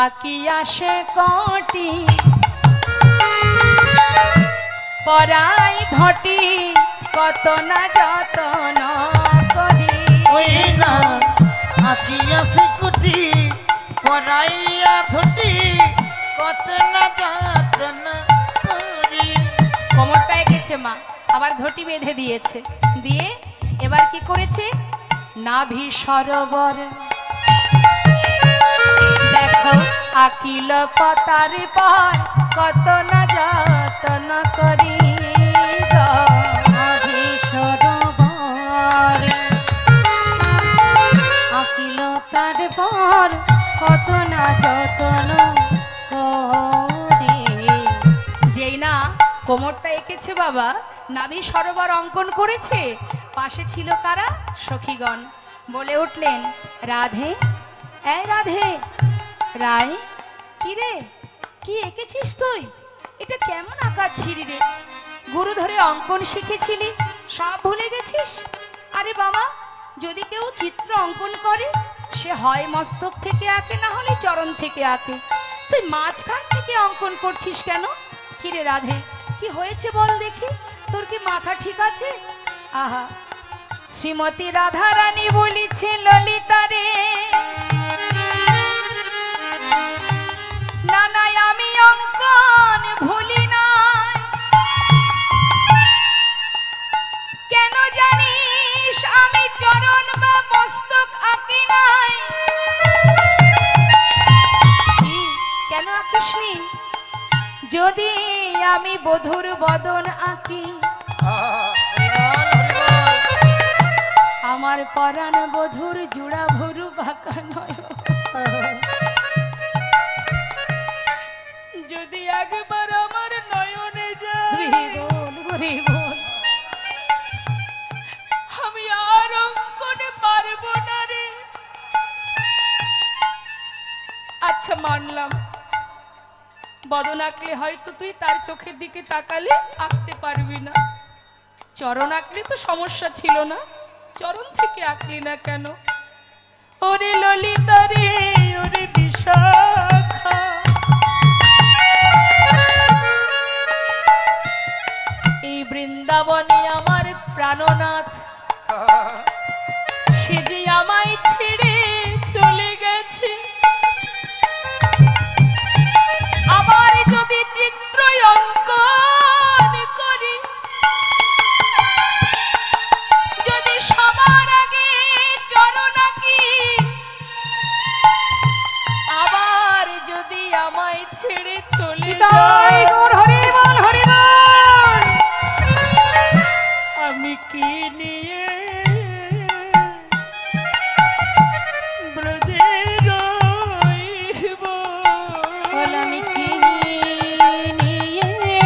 আঁকি আসে কটি পরাই ঘটি, কত না যতন করি, ওই না আঁকি আছে কুটি পরাইয়া ধুটি, কত না যত্ন করি। কোমরটা এঁকেছে মা, আবার ঘটি বেঁধে দিয়েছে, দিয়ে এবার কি করেছে, নাভি সরোবর দেখো আকিল পাতার পর, কত না যত্ন করি গো। নাভি সরোবর আকিল তার পর, কত না যতন করি। যেই না কোমরটা এঁকেছে বাবা, নাভি সরোবর অঙ্কন করেছে, পাশে ছিল কারা, সখীগণ। বলে উঠলেন, রাধে এই রাধে, রায় কি রে, কি এঁকেছিস তুই, এটা কেমন আঁকাচ্ছিলি রে, গুরু ধরে অঙ্কন শিখেছিলি সব ভুলে গেছিস। আরে বাবা, যদি কেউ চিত্র অঙ্কন করে সে হয় মস্তক থেকে আঁকে, না হলে চরণ থেকে আঁকে, তুই মাঝখান থেকে অঙ্কন করছিস কেন? কি রে রাধে, কি হয়েছে বল দেখি, তোর কি মাথা ঠিক আছে? আহা, শ্রীমতী রাধা রানী বলিছে ললিতা রে, না নাই আমি অঙ্কন ভুলি নাই, কেন জানিস আমি চরণ বা মস্তক আঁকি নাই। কি, কেন আঁকিসনি? যদি আমি বধুর বদন আঁকি, আমার পরাণ বধুর জুড়া ভরু বাঁকা নয়, যদি একবার আমার নয়নে যায়, আমি আর অঙ্কনে পারবো না রে। আচ্ছা মানলাম, বদন আঁকলে হয়তো তুই তার চোখের দিকে তাকালে আঁকতে পারবি না, চরণ আঁকলে তো সমস্যা ছিল না, চরণ থেকে আঁকলি না কেন? ওরে ললিতা রে, ওরে বিশাখা, এই বৃন্দাবনে আমার প্রাণনাথ, সে যে আমায় ছেড়ে চলে গেছে, আবার যদি চিত্র অঙ্কন করি, যদি সবার আগে চরণ আঁকি, আবার যদি আমায় ছেড়ে চলে যায়, আমি কি নিয়ে ব্রজে রইব, আমি কি নিয়ে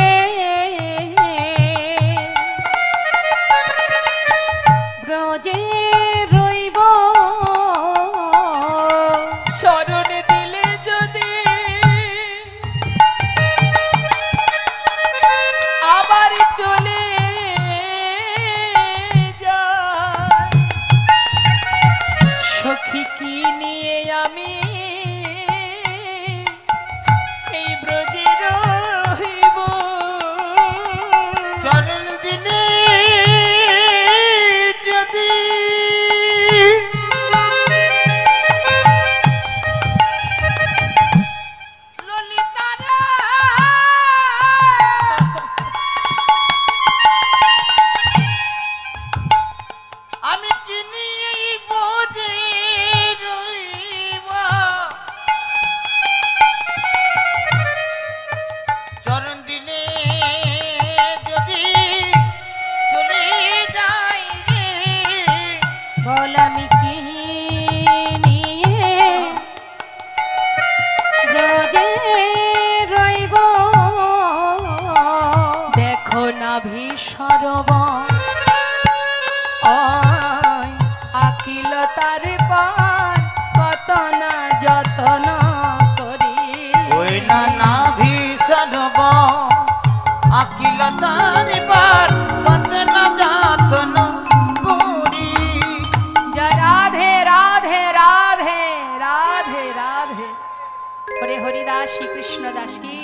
সরোবর ওই আকিল তার পার কত না যতন করি ওই না নাভি সরোবর আকিল তার পার কত না যতন করি। জয় রাধে রাধে রাধে রাধে রাধে হরে হরিদাস শ্রীকৃষ্ণ দাসী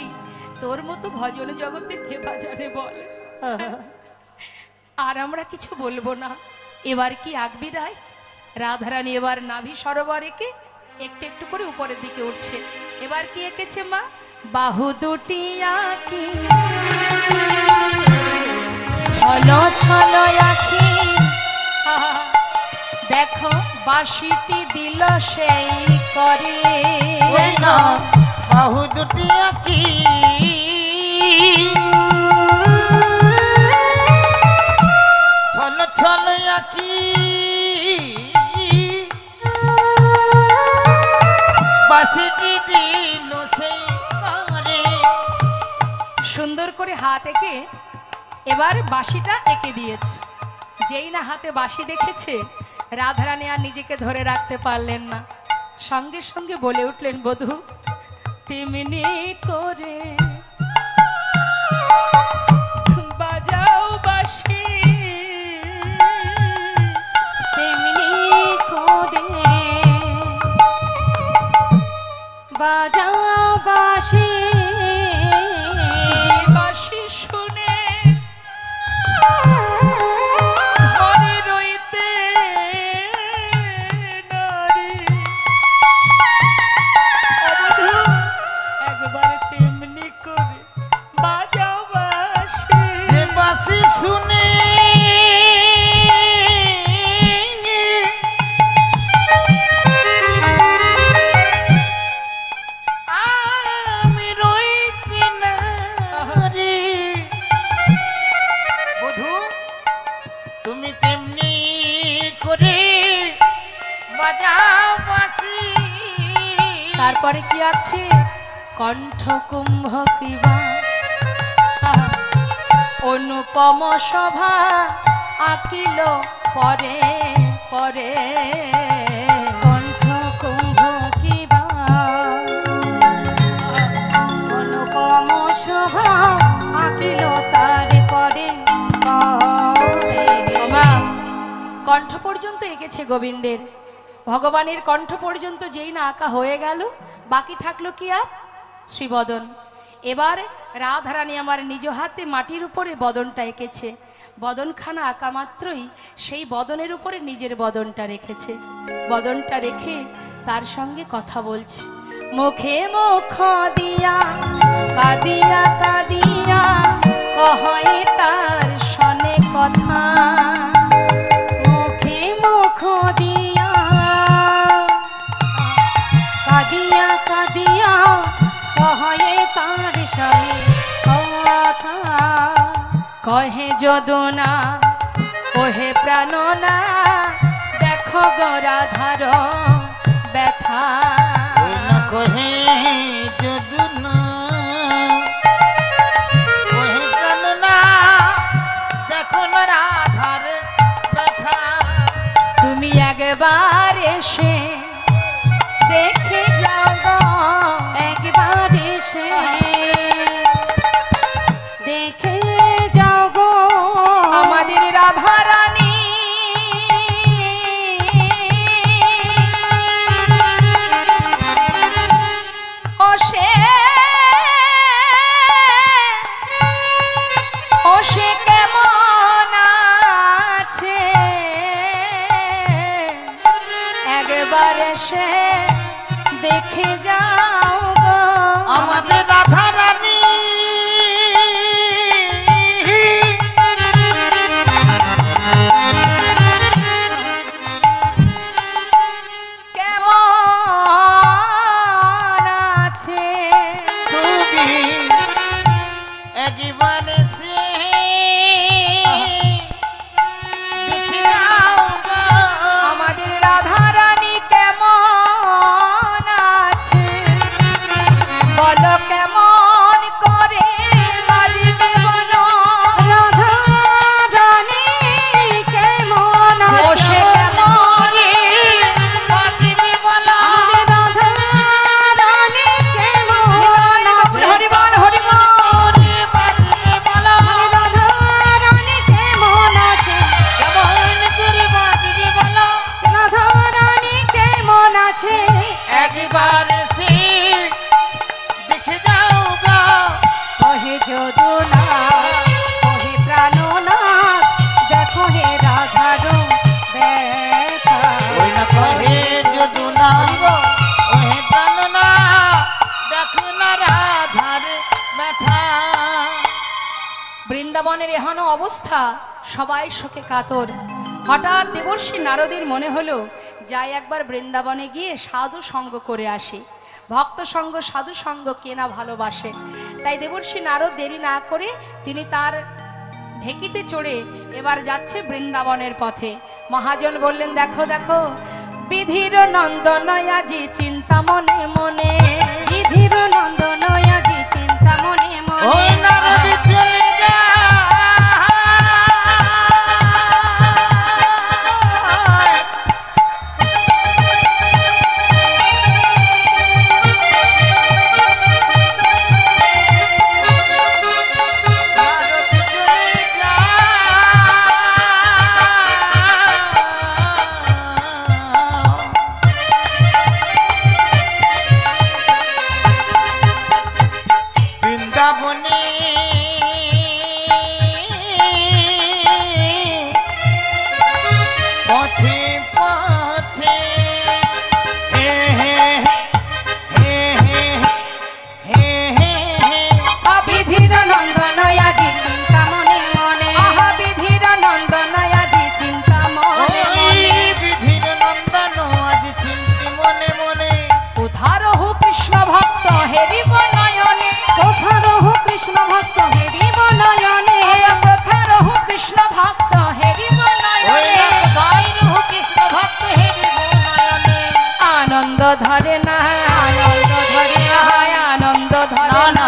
তোর মতো ভজন জগতে কে বাজারে বল। আর আমরা কিছু বলবো না। এবার কি আগবি রায় রাধারানী এবার নাভি সরোবর এঁকে একটু একটু করে উপরের দিকে উঠছে। এবার কি এঁকেছে মা? বাহু দুটি আঁকি ছলো ছলো আঁকি দেখো বাঁশিটি দিল সেই করে। ওই না বাহু দুটি আঁকি ছল ছল আঁকি বাঁশিটি দিল সেই করে। সুন্দর করে হাত এঁকে এবার বাঁশিটা এঁকে দিয়েছে। যেই না হাতে বাঁশি দেখেছে রাধারানী আর নিজেকে ধরে রাখতে পারলেন না, সঙ্গে সঙ্গে বলে উঠলেন বধূ তেমনি করে বাজাও বাঁশি তেমনি করে বাজাও বাঁশি যে বাঁশি শুনে ঘরে রইতে নারী। অবধূ, একবার তেমনি করে বাজাও বাঁশি। যে বাঁশি শুনে আমি রইতে না রে। বধূ তুমি তেমনি করে বাজাও বাঁশি। তারপরে কি আছে? কণ্ঠ কুম্ভ কিবা অনুপম সভা আঁকিল পরে পরে। কণ্ঠ কুম্ভ কিবা অনুপম শোভা আঁকিল তার পরে পরে। মা কণ্ঠ পর্যন্ত এঁকেছে গোবিন্দের, ভগবানের কণ্ঠ পর্যন্ত যেই না আঁকা হয়ে গেল বাকি থাকলো কি আর? শ্রীবদন। এবার রাধারানী আমার নিজ হাতে মাটির উপরে বদনটা এঁকেছে। বদনখানা আঁকা মাত্রই সেই বদনের উপরে নিজের বদনটা রেখেছে। বদনটা রেখে তার সঙ্গে কথা বলছে। মুখে মুখ দিয়া কাদিয়া কাদিয়া কহে তার সনে কথা। মুখে মুখ দিয়া কাদিয়া কাদিয়া কহে তার সনে কথা। কহে যদুনা ওহে প্রাণনা দেখো গো রাধার ব্যথা। ওই না কহে যদুনা কহে প্রাণনা দেখো না রাধার ব্যথা। তুমি একবার এসে দেখে যাও গো, একবার এসে দেখে যাও গো আমাদের রাধারানী ও সে কেমন আছে একবার এসে দেখে যাও গো আমাদের রাধা রানী কেমন আছে। তুমি একবার সে দেখে যাও গো। আমাদের রাধারানী কেমন আছে বলো কেমন করে বাজিবে বলো। রাধা বৃন্দাবনের এহেন অবস্থা, সবাই শোকে কাতর। হঠাৎ দেবর্ষি নারদের মনে হলো যাই একবার বৃন্দাবনে গিয়ে সাধু সঙ্গ করে আসি। ভক্ত সঙ্গ সাধু সঙ্গ কে না ভালোবাসে। তাই দেবর্ষি নারদ দেরি না করে তিনি তার ঢেকিতে চড়ে এবার যাচ্ছে বৃন্দাবনের পথে। মহাজন বললেন, দেখো দেখো বিধির নন্দন আজি চিন্তা মনে মনে, বিধির নন্দন আজি চিন্তা মনে ও মনে। নারদ চলে যায়। নারদ চলে যায়। বৃন্দাবনে পথে পথে হে হে হে হে হে হে হে বিধির নন্দন আজি চিন্তা মনে মনে। আহা বিধির নন্দন আজি চিন্তা মনে ওই মনে। বিধির নন্দন আজ চিন্তি মনে মনে। উধারহু কৃষ্ণ ভক্ত হেরিব নয়নে, কোথারহু কৃষ্ণ ভক্ত হেরিব নয়নে। প্রথারহু কৃষ্ণ ভক্ত হেরিব ওই নয়নে। গাইরহু কৃষ্ণ ভক্ত হেরিব নয়নে। আনন্দ ধরে না, আনন্দ ধরে না, আনন্দ ধরে না না। না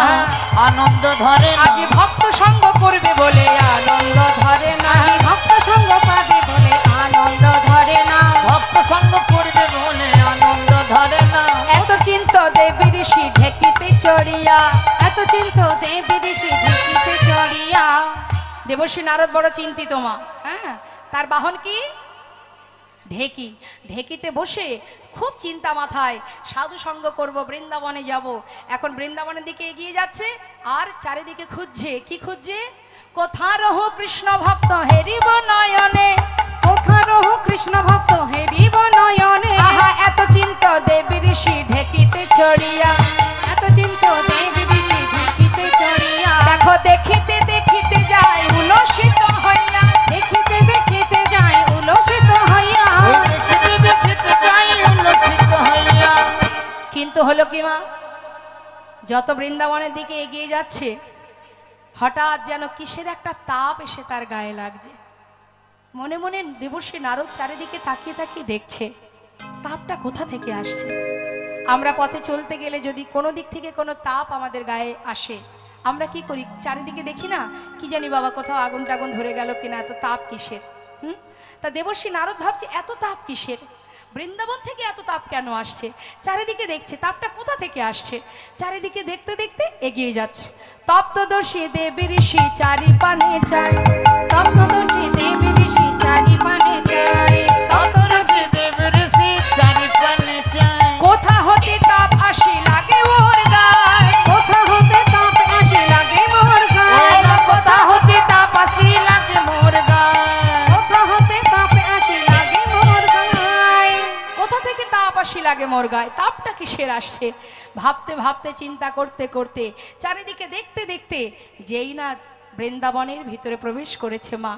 আনন্দ ধরে না। আজি ভক্ত সঙ্গ করবে বলে আনন্দ ধরে না। আজি ভক্ত সঙ্গ পাবে বলে আনন্দ ধরে না। ভক্ত সঙ্গ করবে বলে আনন্দ ধরে না। এত চিন্ত দেবী ঋষি ঢেকিতে চড়িয়া, এত চিন্ত দেবী ঋষি ঢেকিতে চড়িয়া। দেবশ্রী নারদ বড় চিন্তিত মা। হ্যাঁ, তার বাহন কি? ঢেকি। ঢেকিতে বসে খুব চিন্তা মাথায়, সাধু সঙ্গ করব, বৃন্দাবনে যাব। এখন বৃন্দাবনের দিকে এগিয়ে যাচ্ছে আর চারিদিকে খুঁজছে। কি খুঁজছে? কোথারহু কৃষ্ণ ভক্ত হেরিব নয়নে। কোথারহু কৃষ্ণ ভক্ত হেরিব নয়নে। আহা এত চিন্ত দেবী ঋষি ঢেকিতে চড়িয়া, এত চিন্ত দেবী ঋষি ঢেকিতে চড়িয়া। দেখো দেখিতে দেখিতে যায় উলসিত হইয়া। দেখিতে দেখিতে যায় উলসিত হইয়া। ওই দেখিতে দেখিতে যাই উল্লসিত হইয়া। কিন্তু হলো কি মা, যত বৃন্দাবনের দিকে এগিয়ে যাচ্ছে হঠাৎ যেন কিসের একটা তাপ এসে তার গায়ে লাগছে। মনে মনে দেবর্ষি নারদ চারিদিকে তাকিয়ে তাকিয়ে দেখছে তাপটা কোথা থেকে আসছে। আমরা পথে চলতে গেলে যদি কোনো দিক থেকে কোনো তাপ আমাদের গায়ে আসে, আমরা কি করি? চারিদিকে দেখি না, কি জানি বাবা কোথাও আগুন টাগুন ধরে গেল কিনা, এত তাপ কিসের? তা দেবর্ষি নারদ ভাবছে এত তাপ কিসের, বৃন্দাবন থেকে এত তাপ কেন আসছে? চারিদিকে দেখছে তাপটা কোথা থেকে আসছে। চারিদিকে দেখতে দেখতে এগিয়ে যাচ্ছে। তপ্তদর্শী দেবী ঋষি চারি পানে চায়, তপ্তদর্শী দেবী ঋষি চারি পানে চায়। ততরসে দেব ঋষি চারি পানে চায়। কোথা হতে তাপ আসি লাগে ওর গায়। কোথা হতে তাপ আসে লাগে মোর ওই গায়। না কোথা হতে তাপ আসি লাগে মোর গায়। কোথা হতে তাপ আসে লাগে মোর গায়। কোথা থেকে তাপ আসি লাগে মোর গায়ে, তাপটা কিসের আসছে? ভাবতে ভাবতে চিন্তা করতে করতে চারিদিকে দেখতে দেখতে যেই না বৃন্দাবনের ভিতরে প্রবেশ করেছে মা,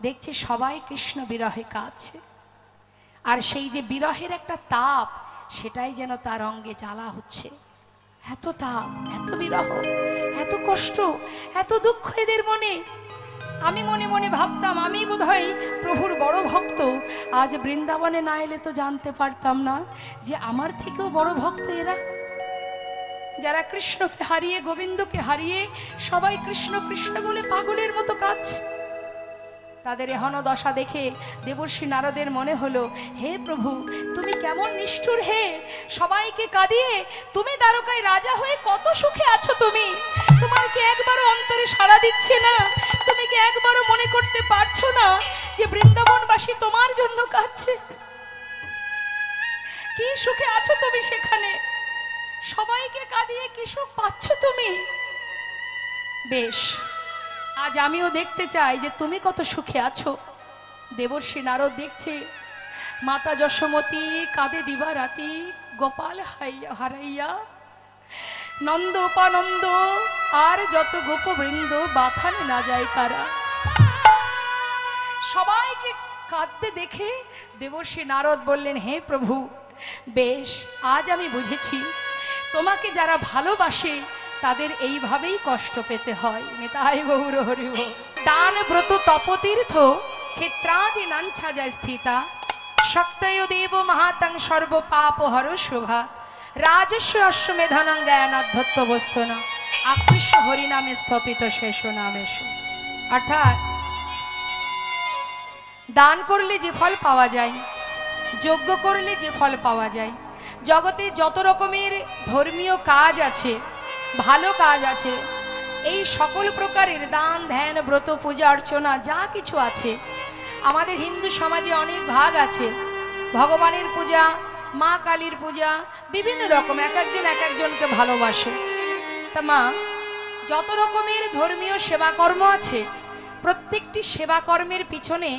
দেখছে সবাই কৃষ্ণ বিরহে কাঁদছে। আর সেই যে বিরহের একটা তাপ, সেটাই যেন তার অঙ্গে জ্বালা হচ্ছে। এত তাপ, এত বিরহ, এত কষ্ট, এত দুঃখ এদের মনে। আমি মনে মনে ভাবতাম আমি বোধহয় প্রভুর বড় ভক্ত। আজ বৃন্দাবনে না এলে তো জানতে পারতাম না যে আমার থেকেও বড় ভক্ত এরা, যারা কৃষ্ণকে হারিয়ে, গোবিন্দকে হারিয়ে সবাই কৃষ্ণ কৃষ্ণ বলে পাগলের মতো কাঁদছে। তাদের এহন দশা দেখে দেবর্ষি নারদের মনে হলো, হে প্রভু তুমি কেমন নিষ্ঠুর, হে সবাইকে কাঁদিয়ে তুমি দ্বারকায় রাজা হয়ে কত সুখে আছো। তুমি, তোমার কি একবারও অন্তরে সাড়া দিচ্ছে না? তুমি কি একবারও মনে করতে পারছো না যে বৃন্দাবনবাসী তোমার জন্য কাঁদছে? কি সুখে আছো তুমি সেখানে, সবাইকে কাঁদিয়ে কি সুখ পাচ্ছ তুমি? বেশ, আজ আমিও দেখতে চাই যে তুমি কত সুখে আছো। দেবর্ষি নারদ দেখছে মাতা যশোমতী কাঁদে দিবারাতি গোপাল হারাইয়া, নন্দ উপানন্দ আর যত গোপবৃন্দ বাথানে না যায় তারা। সবাইকে কাঁদতে দেখে দেবর্ষি নারদ বললেন, হে প্রভু, বেশ, আজ আমি বুঝেছি তোমাকে যারা ভালোবাসে তাদের এইভাবেই কষ্ট পেতে হয়। নিতাই গৌর হরি বল। দান ব্রত তপতীর্থ ক্ষেত্রাদি নাঞ্ছা যায় স্থিতা, শক্তয় দেব মহাতং সর্ব পাপ হর শোভা, রাজস্ব অশ্বমেধানং জ্ঞানাধ্যত্ব বস্তুনা, আকৃষ্ট হরিনামে স্থপিত শেষ নামেশ। অর্থাৎ দান করলে যে ফল পাওয়া যায়, যজ্ঞ করলে যে ফল পাওয়া যায়, জগতে যত রকমের ধর্মীয় কাজ আছে, ভালো কাজ আছে, এই সকল প্রকারের দান ধ্যান ব্রত পূজা অর্চনা যা কিছু আছে, আমাদের হিন্দু সমাজে অনেক ভাগ আছে। ভগবানের পূজা, মা কালীর পূজা, বিভিন্ন রকম, এক একজন এক একজনকে ভালোবাসে। তা মা, যত রকমের ধর্মীয় সেবাকর্ম আছে, প্রত্যেকটি সেবাকর্মের পিছনে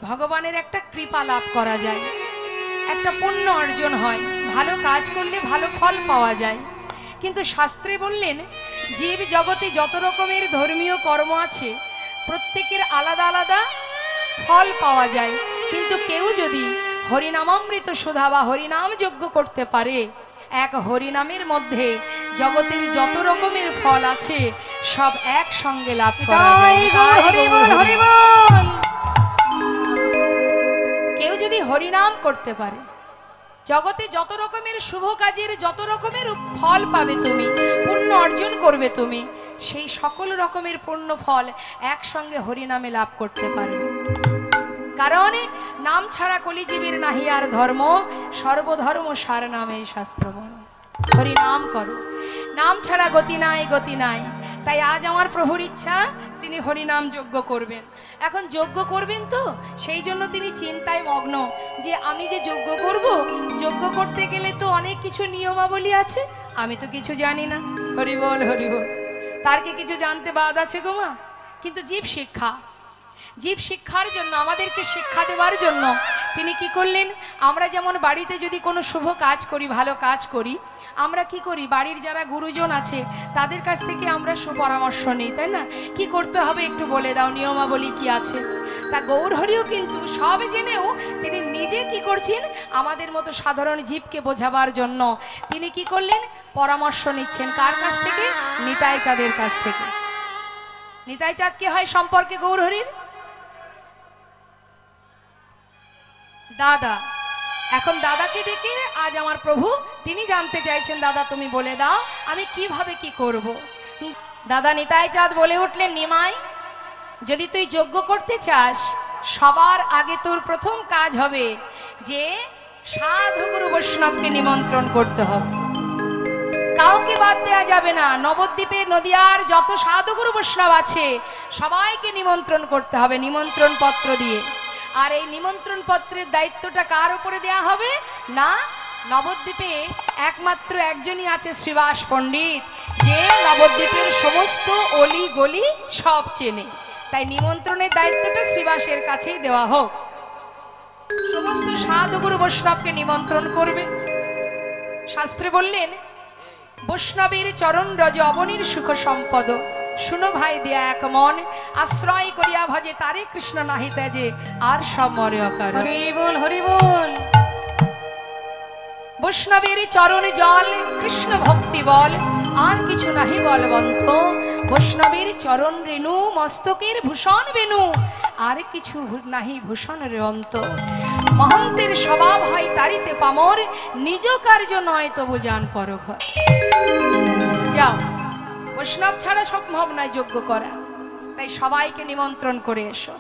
ভগবানের একটা কৃপা লাভ করা যায়, একটা পুণ্য অর্জন হয়, ভালো কাজ করলে ভালো ফল পাওয়া যায়। কিন্তু শাস্ত্রে বললেন, জীব জগতে যত রকমের ধর্মীয় কর্ম আছে প্রত্যেকের আলাদা আলাদা ফল পাওয়া যায়, কিন্তু কেউ যদি হরিনামামৃত সুধা বা হরিনাম যজ্ঞ করতে পারে, এক হরিনামের মধ্যে জগতের যত রকমের ফল আছে সব একসঙ্গে লাভ করা যায়। কেউ যদি হরিনাম করতে পারে, জগতে যত রকমের শুভ কাজের যত রকমের ফল পাবে তুমি, পুণ্য অর্জন করবে তুমি, সেই সকল রকমের পুণ্য ফল একসঙ্গে হরিনামে লাভ করতে পারে। কারণ নাম ছাড়া কলিজীবীর নাহি আর ধর্ম, সর্বধর্ম সার নামে শাস্ত্র বল। হরিনাম করো, নাম ছাড়া গতি নাই, গতি নাই। তাই আজ আমার প্রভুর ইচ্ছা, তিনি হরিনাম যজ্ঞ করবেন। এখন যজ্ঞ করবেন তো সেই জন্য তিনি চিন্তায় মগ্ন যে আমি যে যজ্ঞ করব, যজ্ঞ করতে গেলে তো অনেক কিছু নিয়মাবলী আছে, আমি তো কিছু জানি না। হরি বল, হরি বল। তার কি কিছু জানতে বাদ আছে গো মা? কিন্তু জীব শিক্ষা, জীব শিক্ষার জন্য, আমাদেরকে শিক্ষা দেওয়ার জন্য তিনি কি করলেন, আমরা যেমন বাড়িতে যদি কোনো শুভ কাজ করি, ভালো কাজ করি, আমরা কি করি, বাড়ির যারা গুরুজন আছে তাদের কাছ থেকে আমরা সুপরামর্শ নিই, তাই না? কি করতে হবে একটু বলে দাও, নিয়মাবলী কি আছে। তা গৌরহরিও কিন্তু সব জেনেও তিনি নিজে কি করছেন, আমাদের মতো সাধারণ জীবকে বোঝাবার জন্য তিনি কি করলেন, পরামর্শ নিচ্ছেন। কার কাছ থেকে? নিতাই চাঁদের কাছ থেকে। নিতাই চাঁদ কি হয় সম্পর্কে গৌরহরির দাদা। এখন দাদাকে ডেকে আজ আমার প্রভু তিনি জানতে চাইছেন, দাদা তুমি বলে দাও আমি কিভাবে কি করব। দাদা নিতাই চাঁদ বলে উঠলেন, নিমাই, যদি তুই যজ্ঞ করতে চাস, সবার আগে তোর প্রথম কাজ হবে যে সাধুগুরু বৈষ্ণবকে নিমন্ত্রণ করতে হবে। কাউকে বাদ দেওয়া যাবে না। নবদ্বীপে নদিয়ার যত সাধুগুরু বৈষ্ণব আছে সবাইকে নিমন্ত্রণ করতে হবে, নিমন্ত্রণ পত্র দিয়ে। আর এই নিমন্ত্রণ পত্রের দায়িত্বটা কার উপরে দেয়া হবে না, নবদ্বীপে একমাত্র একজনই আছে, শ্রীবাস পণ্ডিত, যে নবদ্বীপের সমস্ত অলি গলি সব চেনে। তাই নিমন্ত্রণের দায়িত্বটা শ্রীবাসের কাছেই দেওয়া হোক। সমস্ত সাধুগুরু বৈষ্ণবকে নিমন্ত্রণ করবে। শাস্ত্রে বললেন, বৈষ্ণবের চরণ রজ অবনীর সুখ সম্পদ, শুনো ভাই দিয়া এক মন, আশ্রয় করিয়া ভজে তারে কৃষ্ণ নাহি তেজে, আর সব মরে অকার। হরি বল, হরি বল। বৈষ্ণবের চরণ জল কৃষ্ণ ভক্তি বল, আর কিছু নাহি বলবন্ত। বৈষ্ণবের চরণ রেণু মস্তকের ভূষণ বেনু, আর কিছু নাহি ভূষণ রেয়ন্ত। মহন্তের স্বভাব হয় তারিতে পামর, নিজ কার্য নয় তবু যান পরঘর। যাও, বৈষ্ণব ছাড়া সম্ভব নয় যজ্ঞ করা, তাই সবাইকে নিমন্ত্রণ করে এসো।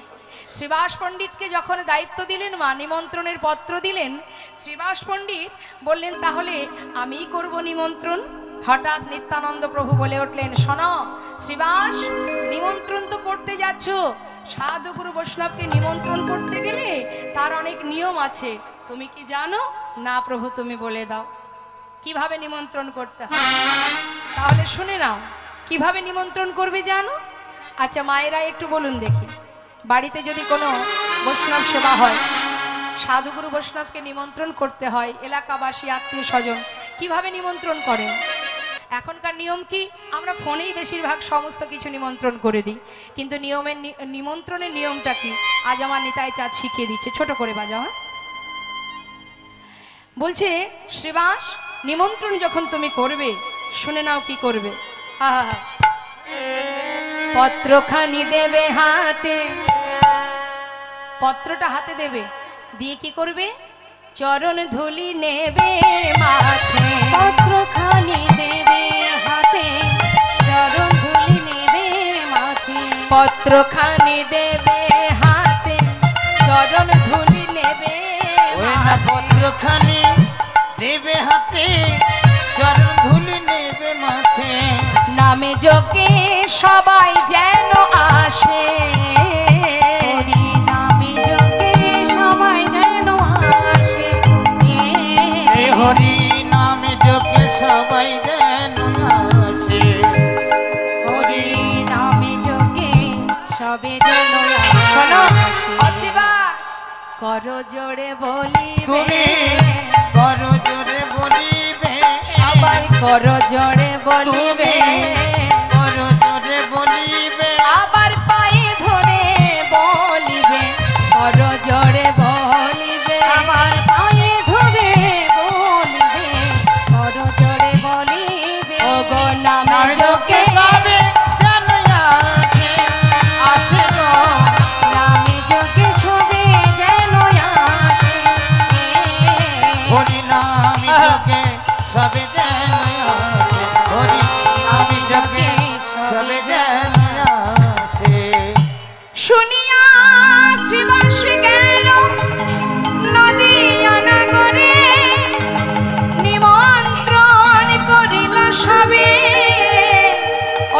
শ্রীবাস পণ্ডিতকে যখন দায়িত্ব দিলেন মা, নিমন্ত্রণের পত্র দিলেন, শ্রীবাস পণ্ডিত বললেন তাহলে আমিই করব নিমন্ত্রণ। হঠাৎ নিত্যানন্দ প্রভু বলে উঠলেন, শোনো শ্রীবাস, নিমন্ত্রণ তো করতে যাচ্ছ, সাধুগুরু বৈষ্ণবকে নিমন্ত্রণ করতে গেলে তার অনেক নিয়ম আছে, তুমি কি জানো? না প্রভু, তুমি বলে দাও কিভাবে নিমন্ত্রণ করতে হয়। তাহলে শুনে নাও, কিভাবে নিমন্ত্রণ করবে জানো? আচ্ছা মায়েরা একটু বলুন দেখি, বাড়িতে যদি কোনো বৈষ্ণব সেবা হয়, সাধুগুরু বৈষ্ণবকে নিমন্ত্রণ করতে হয়, এলাকাবাসী আত্মীয় স্বজন কিভাবে নিমন্ত্রণ করেন? এখনকার নিয়ম কি, আমরা ফোনেই বেশিরভাগ সমস্ত কিছু নিমন্ত্রণ করে দিই, কিন্তু নিমন্ত্রণের নিয়মটা কি আজ আমার নিতাই চাঁদ শিখিয়ে দিচ্ছে। ছোট করে বাজাও। হ্যাঁ, বলছে শ্রীবাস, নিমন্ত্রণ যখন তুমি করবে শুনে নাও কি করবে। পত্রখানি দেবে হাতে, পত্রটা হাতে দেবে, দিয়ে কি করবে, চরণ ধুলি নেবে মাথে। পত্রখানি দেবে হাতে, চরণ ধুলি নেবে মাথে। পত্রখানি দেবে হাতে, চরণ ধুলি নেবে মাথে। পত্রখানি দেবে হাতে, চরণ ধুলি নেবে মাথে। নামে যোগে সবাই যেন আসে, নামে যোগে সবাই যেন আসে। এই হরি নামে যোগে সবাই যেন আসে। হরি নামে যোগে সবে যেন শোনো আসে। অশিবা কর জোরে বলি, তুমি বড় জোরে বলিবে, সবাই কর জোরে বলিবে, বড় জোরে বলিবে। আবার পায়ে ধরে বলিবে, কর জোরে বলিবে। আমার পায়ে ধরে বলিবে, বড় জোরে বলিবে। ও গো নামে যোগে সবে যেন আসে। আছে গো, নামে যোগে সবে যেন আসে। হরি নামে যোগে সবে যেন আসে। হরি নামে যোগে সবে যেন আসে। শুনিয়া শ্রীবাস গেল নদিয়া নগরে, নিমন্ত্রণ করিল সবে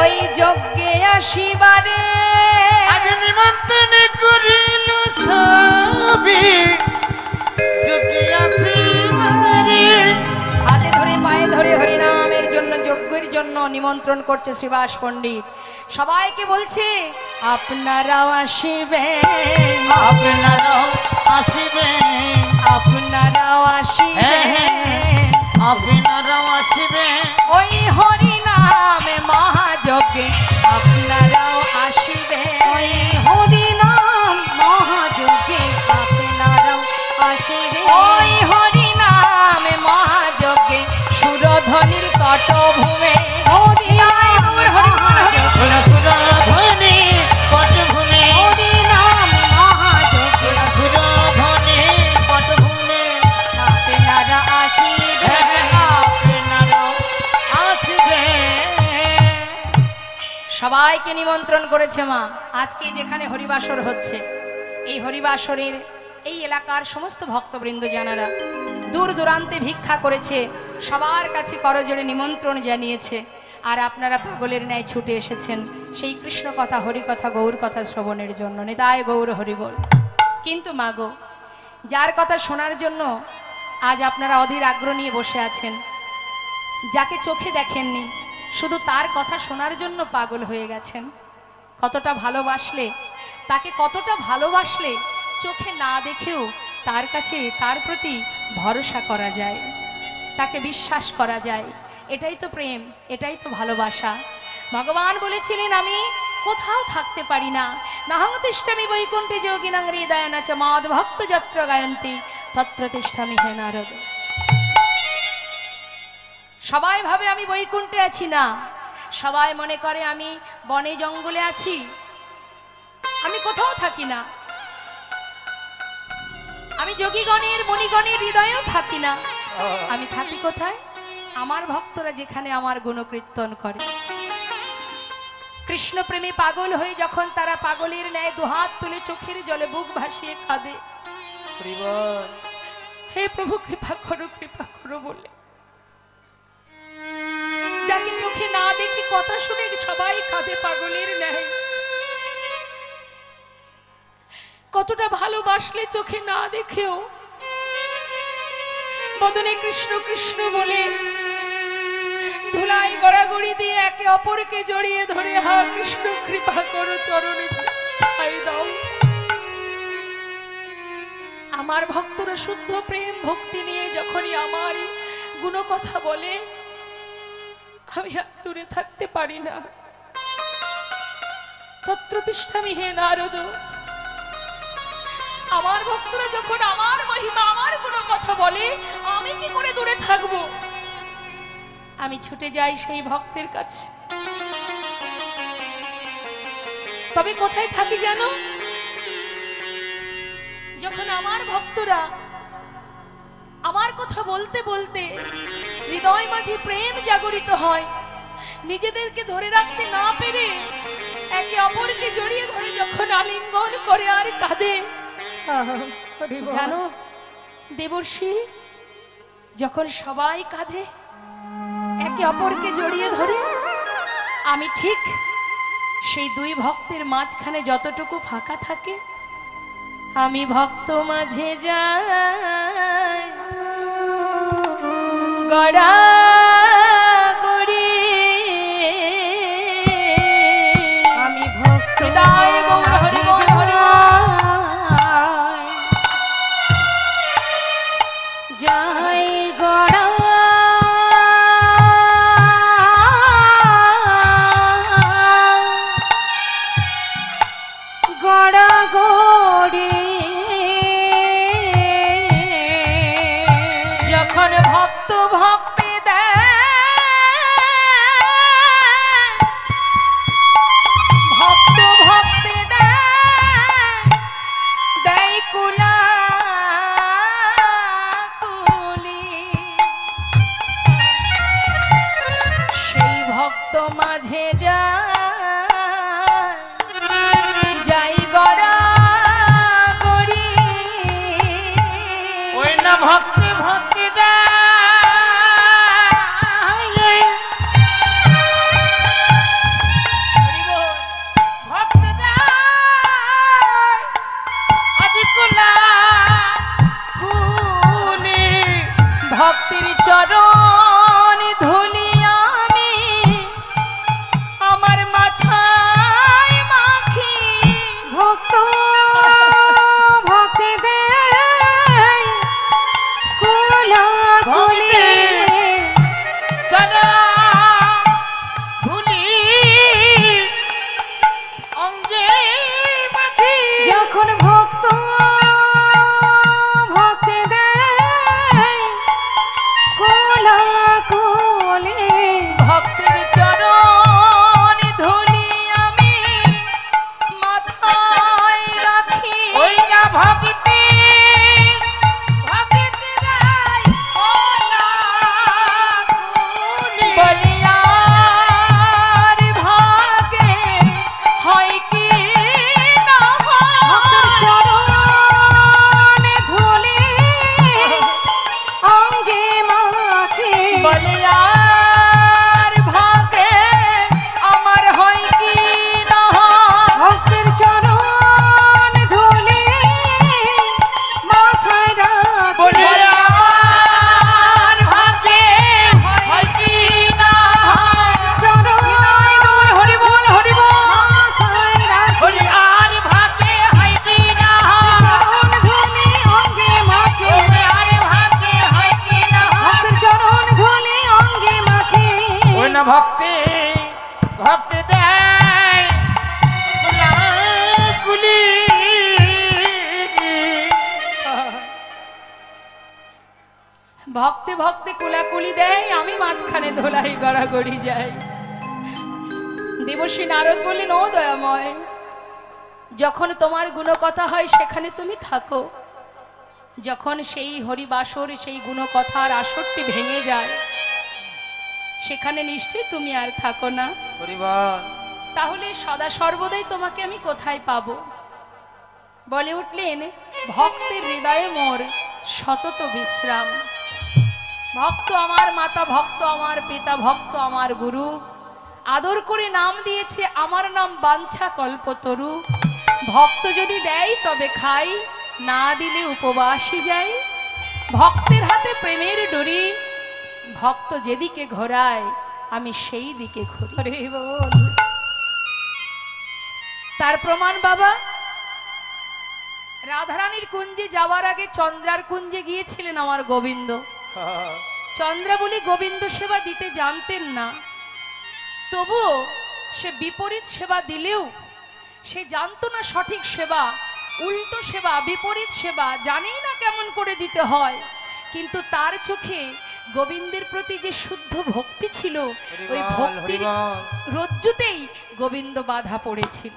ওই যজ্ঞে আসিবারে। আজ নিমন্ত্রণ করিল সবে যোগে আসিবারে। হাতে ধরে পায়ে ধরে হরিনামের জন্য, যজ্ঞের জন্য নিমন্ত্রণ করছে শ্রীবাস পণ্ডিত। সবাইকে বলছে আপনারাও আসিবেন, আপনারাও আসিবেন, আপনারাও আসিবেন, আপনারাও আসিবেন। ওই হরিনামে মহাযজ্ঞে আপনারাও আসিবেন। ওই হরি নাম মহাযোগে আপনারাও আসিবে। ওই হরিনামে মহাযজ্ঞে সুরধ্বনির তটভূমে। হরি নাম মহাযোগে, সুরধ্বনি পটভূমে, হরি নাম মহাযোগে সুরধ্বনি পটভূমে। আপনারা আসিবে। আপনারাও আসিবেন। সবাইকে নিমন্ত্রণ করেছে মা। আজকে যেখানে হরিবাসর হচ্ছে, এই হরিবাসরের এই এলাকার সমস্ত ভক্তবৃন্দ যারা দূর দূরান্তে ভিক্ষা করেছে, সবার কাছে করজোড়ে নিমন্ত্রণ জানিয়েছে। আর আপনারা পাগলের ন্যায় ছুটে এসেছেন সেই কৃষ্ণ কথা, হরি কথা, গৌর কথা শ্রবণের জন্য। নিতাই গৌর হরি বল। কিন্তু মাগো, যার কথা শোনার জন্য আজ আপনারা অধীর আগ্রহ নিয়ে বসে আছেন, যাকে চোখে দেখেননি, শুধু তার কথা শোনার জন্য পাগল হয়ে গেছেন। কতটা ভালোবাসলে তাকে, কতটা ভালোবাসলে চোখে না দেখেও তার কাছে, তার প্রতি ভরসা করা যায়, তাকে বিশ্বাস করা যায়। এটাই তো প্রেম, এটাই তো ভালোবাসা। ভগবান বলেছিলেন আমি কোথাও থাকতে পারি না, নাহং তিষ্ঠামি বৈকুণ্ঠে যোগিনাং হৃদয়ানা চ মাদ ভক্ত যত্র গায়ন্তি তত্র তিষ্ঠামি হে নারদ। সবাই ভাবে আমি বৈকুণ্ঠে আছি, না, সবাই মনে করে আমি বনে জঙ্গলে আছি, আমি কোথাও থাকি না, আমি যোগীগণের মণিগণের হৃদয়েও থাকি না। আমি থাকি কোথায়? আমার ভক্তরা যেখানে আমার গুণকীর্তন করে, কৃষ্ণ প্রেমে পাগল হয়ে যখন তারা পাগলের ন্যায় দুহাত তুলে চোখের জলে বুক ভাসিয়ে কাঁদে, হে প্রভু কৃপা করো বলে, যাকে চোখে না দেখি কথা শুনে সবাই কাঁদে পাগলের ন্যায়। কতটা ভালোবাসলে চোখে না দেখেও বদনে কৃষ্ণ কৃষ্ণ বলে ধুলাই গড়াগড়ি দিয়ে একে অপরকে জড়িয়ে ধরে, হা কৃষ্ণ কৃপা করো, চরণে ঠাই দাও। আমার ভক্তরা শুদ্ধ প্রেম ভক্তি নিয়ে যখনই আমার গুণ কথা বলে, আমি আর দূরে থাকতে পারি না। তত্রতিষ্ঠামি হে নারদ, আমার ভক্তরা যখন আমার মহিমা আমার কোনো কথা বলে, আমি কি করে দূরে থাকবো? আমি ছুটে যাই সেই ভক্তের কাছে। তবে কোথায় থাকি জানো? যখন আমার ভক্তরা আমার কথা বলতে বলতে হৃদয় মাঝে প্রেম জাগরিত হয়, নিজেদেরকে ধরে রাখতে না পেরে একে অপরকে জড়িয়ে ধরে যখন আলিঙ্গন করে আর কাঁদে, জানো দেবর্ষি, যখন সবাই কাঁদে একে অপরকে জড়িয়ে ধরে, আমি ঠিক সেই দুই ভক্তের মাঝখানে যতটুকু ফাঁকা থাকে, আমি ভক্ত মাঝে যাই গড়া গড়ি। আমি ভক্ত হৃদয় গৌর হরি বল হরি যাই গড়া গড়া গড়ি। যখন ভক্ত ভক্তি দেয়, ভক্ত ভক্তি দেয় কুলা কুলি, সেই ভক্ত মাঝে যাই গড়া গড়ি। ওই না ভক্তি ভক্তি দেয়, ভক্তি দেয় আদি কুলা কুলি। ভক্তির চরণ ধুলি আমি আমার মাথায় মাখি। ভক্ত ভক্তি দেয় কুলা কুলি। সদা ধুলি অঙ্গে মাখি। যখন ভক্ত ভক্তি দেয় কুলা কুলি। ভক্তের চরণ ধুলি আমি মাথায় রাখি। ওই না ভক্তি ভক্তি দেয় ওলা কুলি। বলিয়ার ভাগে হয় কি না ভক্তের হয়, চরণে ধুলি অঙ্গে মাখি। বলিয়ার ভাগে আমার হয় কি না হয়। ভক্তের চরণ ধুলি মাথায় রাখি। বলিয়ার ভাগে হয় কি না হয়। চরণ হরি বল হরি বল। মাথায় রাখি। বলিয়ার ভাগে হয় কি না হয়। চরণ ধুলি অঙ্গে মাখি। বলিয়ার ভাগে হয় কি না হয়। ভক্তের চরণ ধুলি অঙ্গে মাখি। ওই না ভক্তি ভক্তি দেয় কুলা কুলি। ভক্তে ভক্তে কুলাকুলি দেয়, আমি মাঝখানে ধোলাই গড়াগড়ি যাই। দেবশ্রী নারদ বললেন, ও দয়াময়, যখন তোমার গুণকথা হয় সেখানে তুমি থাকো, যখন সেই হরিবাসর সেই গুণকথার আসরটি ভেঙে যায় সেখানে নিশ্চয়ই তুমি আর থাকো না। হরিবল। তাহলে সদা সর্বদাই তোমাকে আমি কোথায় পাবো? বলে উঠলেন, ভক্তের হৃদয়ে মোর সতত বিশ্রাম। ভক্ত আমার মাতা, ভক্ত আমার পিতা, ভক্ত আমার গুরু, আদর করে নাম দিয়েছে আমার নাম বাঞ্ছা কল্পতরু। ভক্ত যদি দেয় তবে খাই, না দিলে উপবাসী যাই। ভক্তের হাতে প্রেমের ডুরি, ভক্ত যেদিকে ঘোরায় আমি সেই দিকে ঘুরি। তার প্রমাণ বাবা, রাধারানীর কুঞ্জে যাওয়ার আগে চন্দ্রার কুঞ্জে গিয়েছিলেন আমার গোবিন্দ। চন্দ্রাবলী গোবিন্দ সেবা দিতে জানতেন না, তবুও সে বিপরীত সেবা দিলেও সে জানতো না সঠিক সেবা, উল্টো সেবা, বিপরীত সেবা জানেই না কেমন করে দিতে হয়। কিন্তু তার চোখে গোবিন্দের প্রতি যে শুদ্ধ ভক্তি ছিল, ওই ভক্তির রজ্জুতেই গোবিন্দ বাধা পড়েছিল।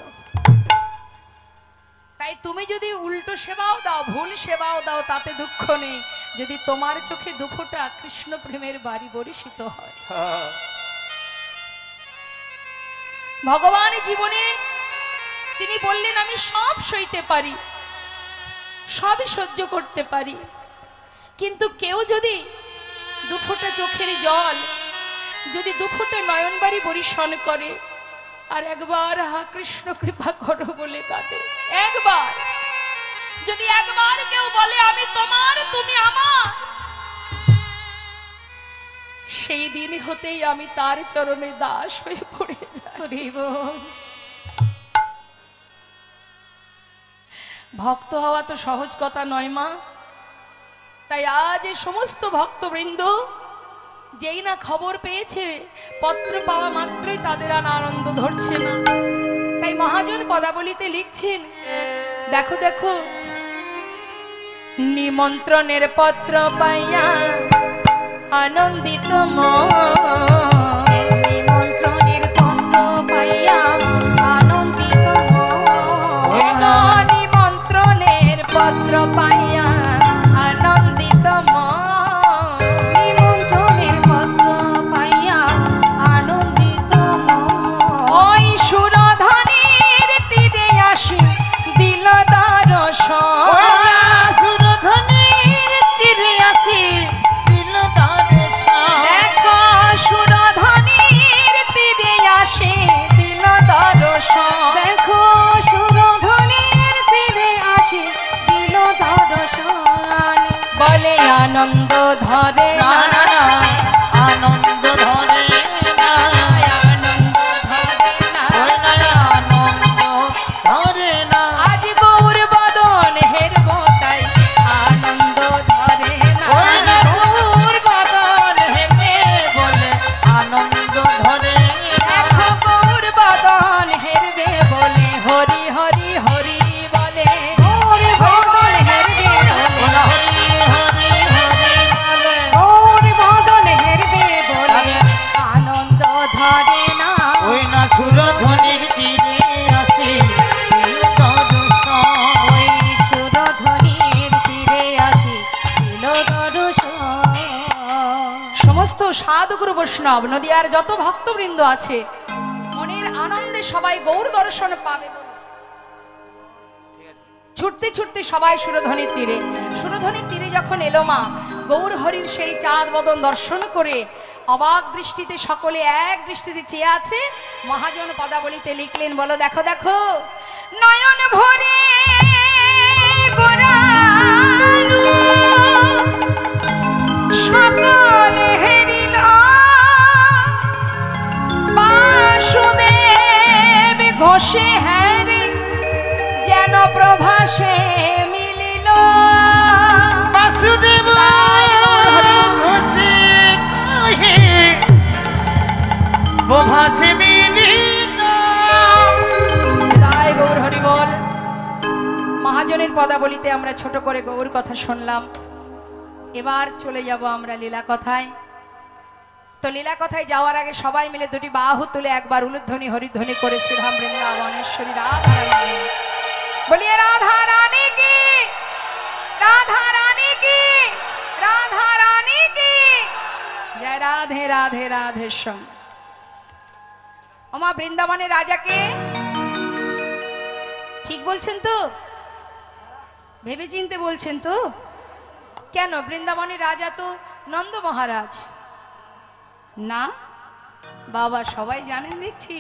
তাই তুমি যদি উল্টো সেবাও দাও, ভুল সেবাও দাও, তাতে দুঃখ নেই, যদি তোমার চোখে দুঃখটা কৃষ্ণ প্রেমের বাড়ি বরিশিত হয়। ভগবান জীবনে তিনি বললেন আমি সব সইতে পারি, সবই সহ্য করতে পারি, কিন্তু কেউ যদি দুঃখটা চোখের জল, যদি দুঃখটা নয়নবাড়ি বরিশন করে আর একবার হা কৃষ্ণ কৃপা করো বলে কাঁদে, একবার যদি একবার কেউ বলে আমি তোমার তুমি আমার, সেই দিন হতেই আমি তার চরণে দাস হয়ে পড়ে যাই। ভক্ত হওয়া তো সহজ কথা নয় মা। তাই আজ এই সমস্ত ভক্তবৃন্দ যেই না খবর পেয়েছে, পত্র পাওয়া মাত্রই তাদের আর আনন্দ ধরছে না। তাই মহাজন পদাবলিতে লিখছেন, দেখো দেখো নিমন্ত্রণের পত্র পাইয়া আনন্দিত মন, নিমন্ত্রণের পত্র পাইয়া আনন্দিত মন, নিমন্ত্রণের পত্র পাইয়া আনন্দিত মন, নিমন্ত্রণের পত্র পাইয়া আনন্দিত মন, ওই সুরধনির তীরে আসি দিল দর্শন, সুরধনির তীরে আসি দিল দর্শন, দেখো সুরধনির তীরে আসি দিল দর্শন, দেখো সুরধনির তীরে আসি দিল দর্শন, বলে আনন্দ ধরে না না না আনন্দ ধরে না, আনন্দ ধরে না, ওই না না আনন্দ ধরে না, আজ গৌর বদন হেরব তাই আনন্দ ধরে না, ওই না গৌর বদন হেতে বলে আনন্দ ধরে না, দেখো গৌর বদন হেরবে বলে হরি হরি হরি বলে, গৌর বদন হেরবে ওলা হরি হরি হরি বলে, গৌর বদন হেরবে বলে আনন্দ ধরে না, ওই না সুরধনির তীরে আসি দিল দর্শন, ওই সুরধনির তীরে আসি দিল দর্শন। সমস্ত সাধুগুরু বৈষ্ণব নদিয়ার যত ভক্তবৃন্দ আছে মনের আনন্দে সবাই গৌর দর্শন পাবে বলে ছুটতে ছুটতে সবাই সুরধনির তীরে, সুরধনির তীরে যখন এলো মা, গৌর হরির সেই চাঁদ বদন দর্শন করে অবাক দৃষ্টিতে সকলে এক দৃষ্টিতে চেয়ে আছে। মহাজন পদাবলিতে লিখলেন, বলো দেখো দেখো নয়ন ভরে গোরারু সকলে হেরিল বাসুদেব ঘোষে হ্যারি যেন প্রভাসে মিলিল, বাসুদেব ঘোষে কহে প্রভাসে মিলিল, তাই গৌর হরি বল। মহাজনের পদাবলিতে আমরা ছোট করে গৌর কথা শুনলাম, এবার চলে যাব আমরা লীলা কথায়। তো লীলা কথায় যাওয়ার আগে সবাই মিলে দুটি বাহু তুলে একবার উলুধ্বনি হরিধ্বনি করে শ্রীধাম বৃন্দাবনেশ্বরী রাধা রানী বলিয়ে রাধা রানী কি, রাধা রানী কি, রাধা রানী কি জয়, রাধে রাধে রাধে শ্যাম। ওমা বৃন্দাবনের রাজাকে ঠিক বলছেন তো, ভেবে চিনতে বলছেন তো? কেন বৃন্দাবনের রাজা তো নন্দ মহারাজ না? বাবা সবাই জানেন দেখছি।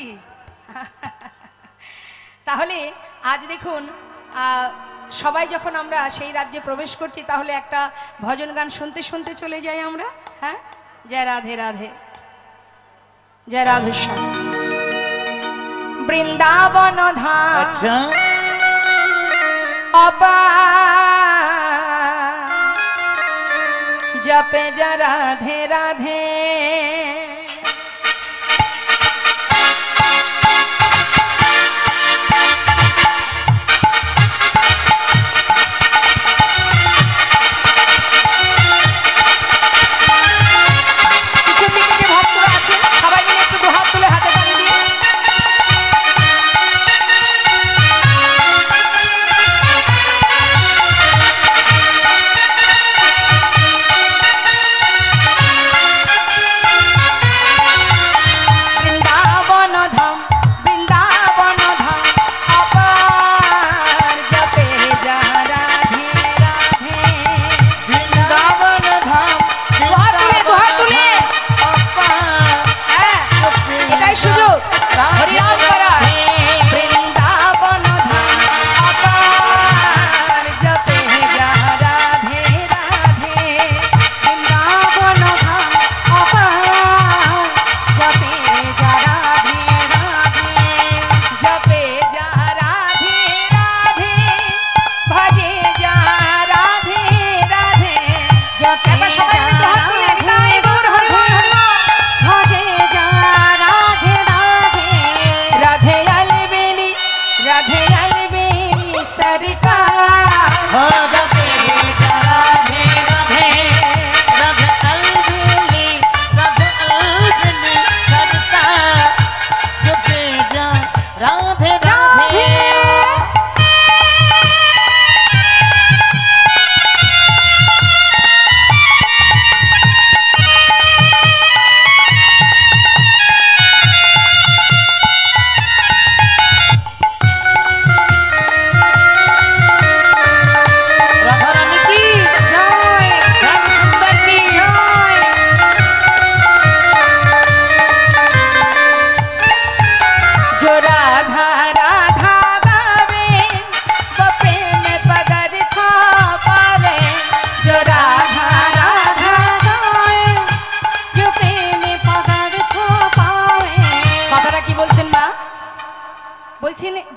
তাহলে আজ দেখুন সবাই যখন আমরা সেই রাজ্যে প্রবেশ করছি, তাহলে একটা ভজন গান শুনতে শুনতে চলে যাই আমরা। হ্যাঁ, জয় রাধে রাধে, জয় রাধে শ্যাম। বৃন্দাবন ধাম আচ্ছা जपे जा राधे राधे राधे अलबेली सरकार हो जपे जा राधे राधे राधे अलबेली राधे अलबेली सरकार जपे जा राधे राधे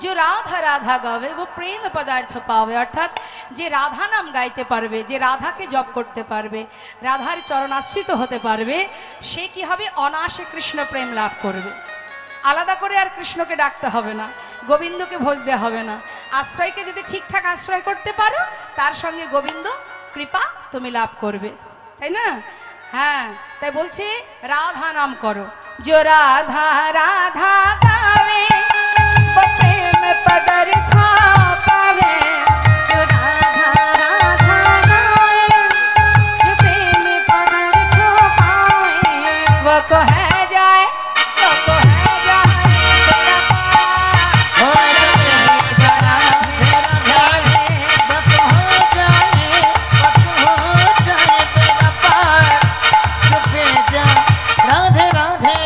जो राधा राधा गावे वो प्रेम पदार्थ पावे अर्थात जे राधा नाम गाइते पारबे जे राधा के जप करते पारबे राधार चरणाश्रित होते पारबे से कि हबे अनायासे कृष्ण प्रेम लाभ करबे आलादा करे आर कृष्ण के डाकते हबे ना गोविंद के भजते हबे ना आश्रय के यदि ठीकठाक आश्रय करते पारो तार संगे गोविंद कृपा तुम लाभ करबे ताई ना हाँ ताई बोलछे राधा नाम करो जो राधा राधा गावे प्रेम पदार्थ पावे जो राधा राधा गावे जो प्रेम पदार्थ पावे वो कहे जाए तो कहे जाए तेरा पार हो जपे जा राधे राधे बस हो जाए तेरा पार जपे जा राधे राधे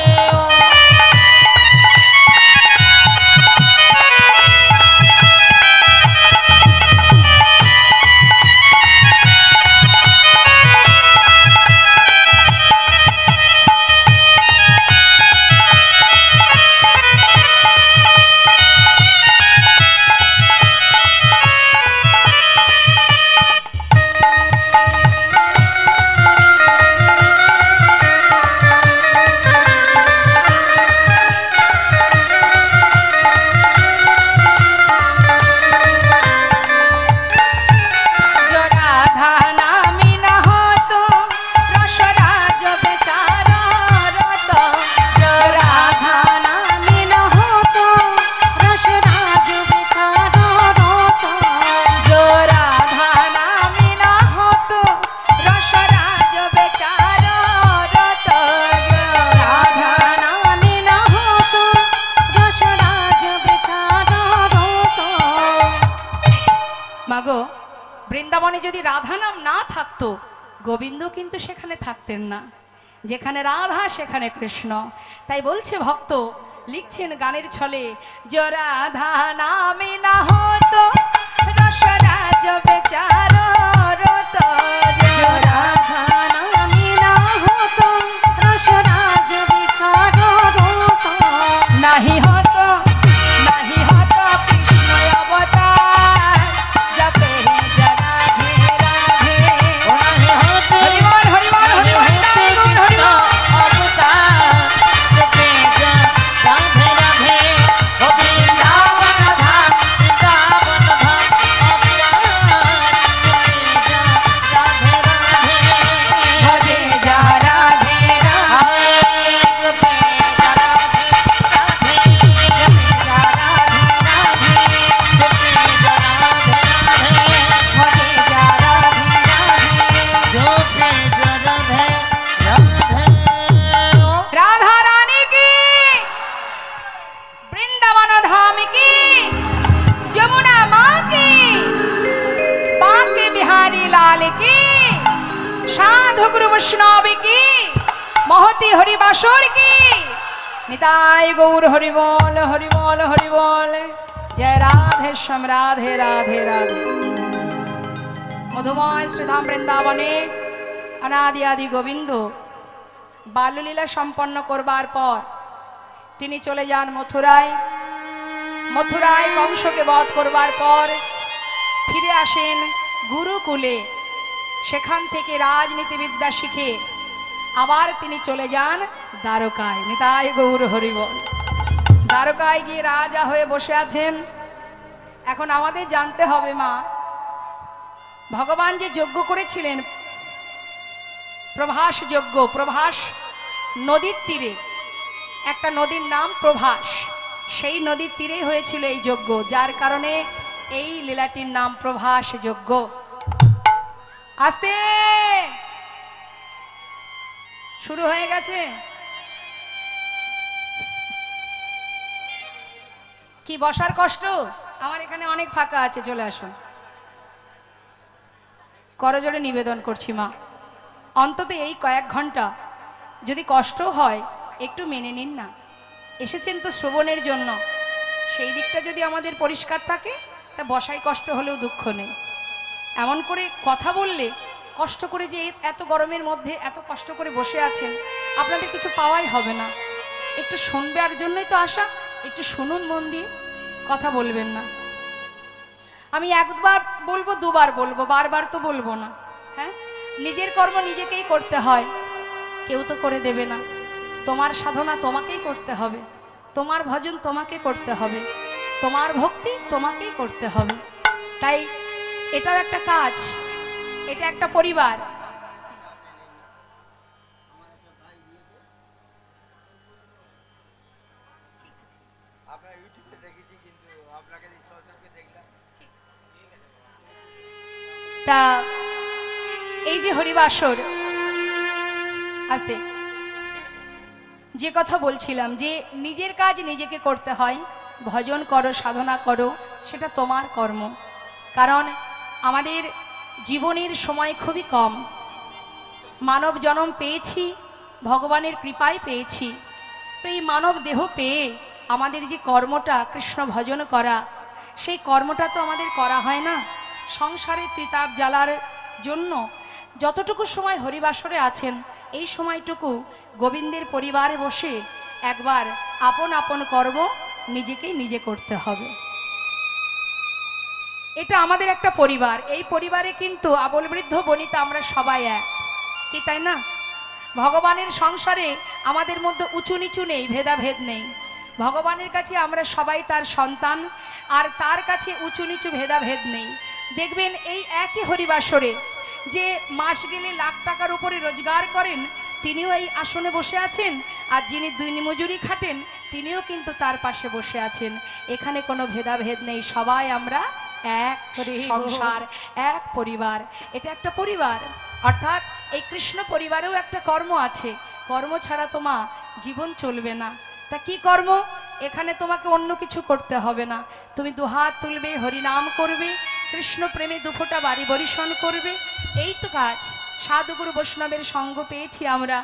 মাগো বৃন্দাবনে যদি রাধা নাম না থাকতো গোবিন্দ কিন্তু সেখানে থাকতেন না যেখানে রাধা সেখানে কৃষ্ণ তাই বলছে ভক্ত লিখছেন গানের ছলে जो राधा नामे ना होतो रसराज बेचारो रोतो जो राधा नामे ना होतो रसराज बेचारो रोतो नहीं होतो कृष्ण अवतार जपे जा राधे राधे हरि बोल हरि बोल हरि बोल हरि बोल अवतार जपे जा राधे राधे हो वृंदावन धाम साधु गुरु वैष्णव की महती हरिबासुर की निताय गौर हरि बोल हरि बोल हरि बोल। जय राधे श्याम राधे राधे राधे। मधुमय श्रीधाम वृंदावने अनादि आदि गोविंद बाल्यलीला सम्पन्न करबार पर तिनी चले जान मथुराय। मथुराय कंस के वध करबार पर फिरे आसेन गुरुकुले। सेखान थेके राजनीति विद्या शिखे आबार तिनी चले जान द्वारकाय। निताय गौर हरि बोल। द्वारकाय गिये राजा हये बसे आछेन। এখন আমাদের জানতে হবে মা, ভগবান যে যজ্ঞ করেছিলেন প্রভাস যজ্ঞ, প্রভাস নদীর তীরে, একটা নদীর নাম প্রভাস, সেই নদীর তীরেই হয়েছিল এই যজ্ঞ, যার কারণে এই লীলাটির নাম প্রভাস যজ্ঞ। আস্তে শুরু হয়ে গেছে। কি বসার কষ্ট? আমার এখানে অনেক ফাঁকা আছে, চলে আসুন। করজোড়ে নিবেদন করছি মা, অন্তত এই কয়েক ঘন্টা যদি কষ্ট হয় একটু মেনে নিন না। এসেছেন তো শ্রবণের জন্য, সেই দিকটা যদি আমাদের পরিষ্কার থাকে তা বসাই কষ্ট হলেও দুঃখ নেই। এমন করে কথা বললে কষ্ট করে যে এত গরমের মধ্যে এত কষ্ট করে বসে আছেন, আপনাদের কিছু পাওয়াই হবে না। একটু শুনবার জন্যই তো আসা, একটু শুনুন মন দিয়ে, কথা বলবেন না। আমি একবার বলবো, দুবার বলবো, বারবার তো বলবো না। হ্যাঁ, নিজের কর্ম নিজেকেই করতে হয়, কেউ তো করে দেবে না। তোমার সাধনা তোমাকেই করতে হবে, তোমার ভজন তোমাকে করতে হবে, তোমার ভক্তি তোমাকেই করতে হবে। তাই এটাও একটা কাজ, এটা একটা পরিবার। তা এই যে হরিবাসর, আস্তে যে কথা বলছিলাম যে নিজের কাজ নিজেকে করতে হয়, ভজন করো, সাধনা করো, সেটা তোমার কর্ম। কারণ আমাদের জীবনের সময় খুবই কম, মানব জন্ম পেয়েছি ভগবানের কৃপায় পেয়েছি। তো এই মানব দেহ পেয়ে আমাদের যে কর্মটা কৃষ্ণ ভজন করা, সেই কর্মটা তো আমাদের করা হয় না। সংসারে ত্রিতাপ জ্বালার জন্য যতটুকু সময় হরিবাসরে আছেন, এই সময়টুকু গোবিন্দের পরিবারে বসে একবার আপন আপন কর্ম নিজেকেই নিজে করতে হবে। এটা আমাদের একটা পরিবার, এই পরিবারে কিন্তু আবল বৃদ্ধ বনিতা আমরা সবাই এক, কি তাই না? ভগবানের সংসারে আমাদের মধ্যে উঁচু নিচু নেই, ভেদাভেদ নেই। ভগবানের কাছে আমরা সবাই তার সন্তান, আর তার কাছে উঁচু নিচু ভেদাভেদ নেই। দেখবেন এই একই হরিবাসরে যে মাস গেলে লাখ টাকার উপরে রোজগার করেন, তিনিও এই আসনে বসে আছেন, আর যিনি দিনমজুরি খাটেন তিনিও কিন্তু তার পাশে বসে আছেন। এখানে কোনো ভেদাভেদ নেই, সবাই আমরা এক সংসার, এক পরিবার। এটা একটা পরিবার, অর্থাৎ এই কৃষ্ণ পরিবারেও একটা কর্ম আছে। কর্ম ছাড়া তোমার জীবন চলবে না। তা কি কর্ম? এখানে তোমাকে অন্য কিছু করতে হবে না, তুমি দুহাত তুলবে, হরিনাম করবে, কৃষ্ণ প্রেমে দুফোঁটা বাড়ি বরিশন করবে, এই তো কাজ। সাধুগুরু বৈষ্ণবের সঙ্গ পেয়েছি আমরা,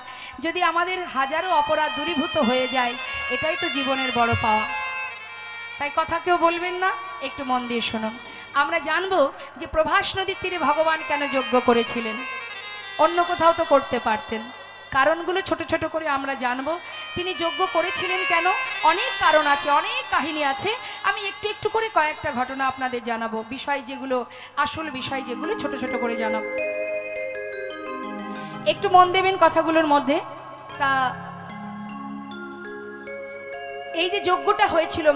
যদি আমাদের হাজারো অপরাধ দূরীভূত হয়ে যায়, এটাই তো জীবনের বড় পাওয়া। তাই কথা কেউ বলবেন না, একটু মন দিয়ে শুনুন। আমরা জানবো যে প্রভাস নদীর তীরে ভগবান কেন যজ্ঞ করেছিলেন, অন্য কোথাও তো করতে পারতেন। কারণগুলো ছোট ছোট করে আমরা জানবো। তিনি যজ্ঞ করেছিলেন কেন, অনেক কারণ আছে, অনেক কাহিনী আছে। আমি একটু একটু করে কয়েকটা ঘটনা আপনাদের জানাবো, বিষয় যেগুলো আসল বিষয়, যেগুলো ছোট ছোট করে জানাবো। একটু মন দেবেন কথাগুলোর মধ্যে। তা এই যে যজ্ঞটা হয়েছিল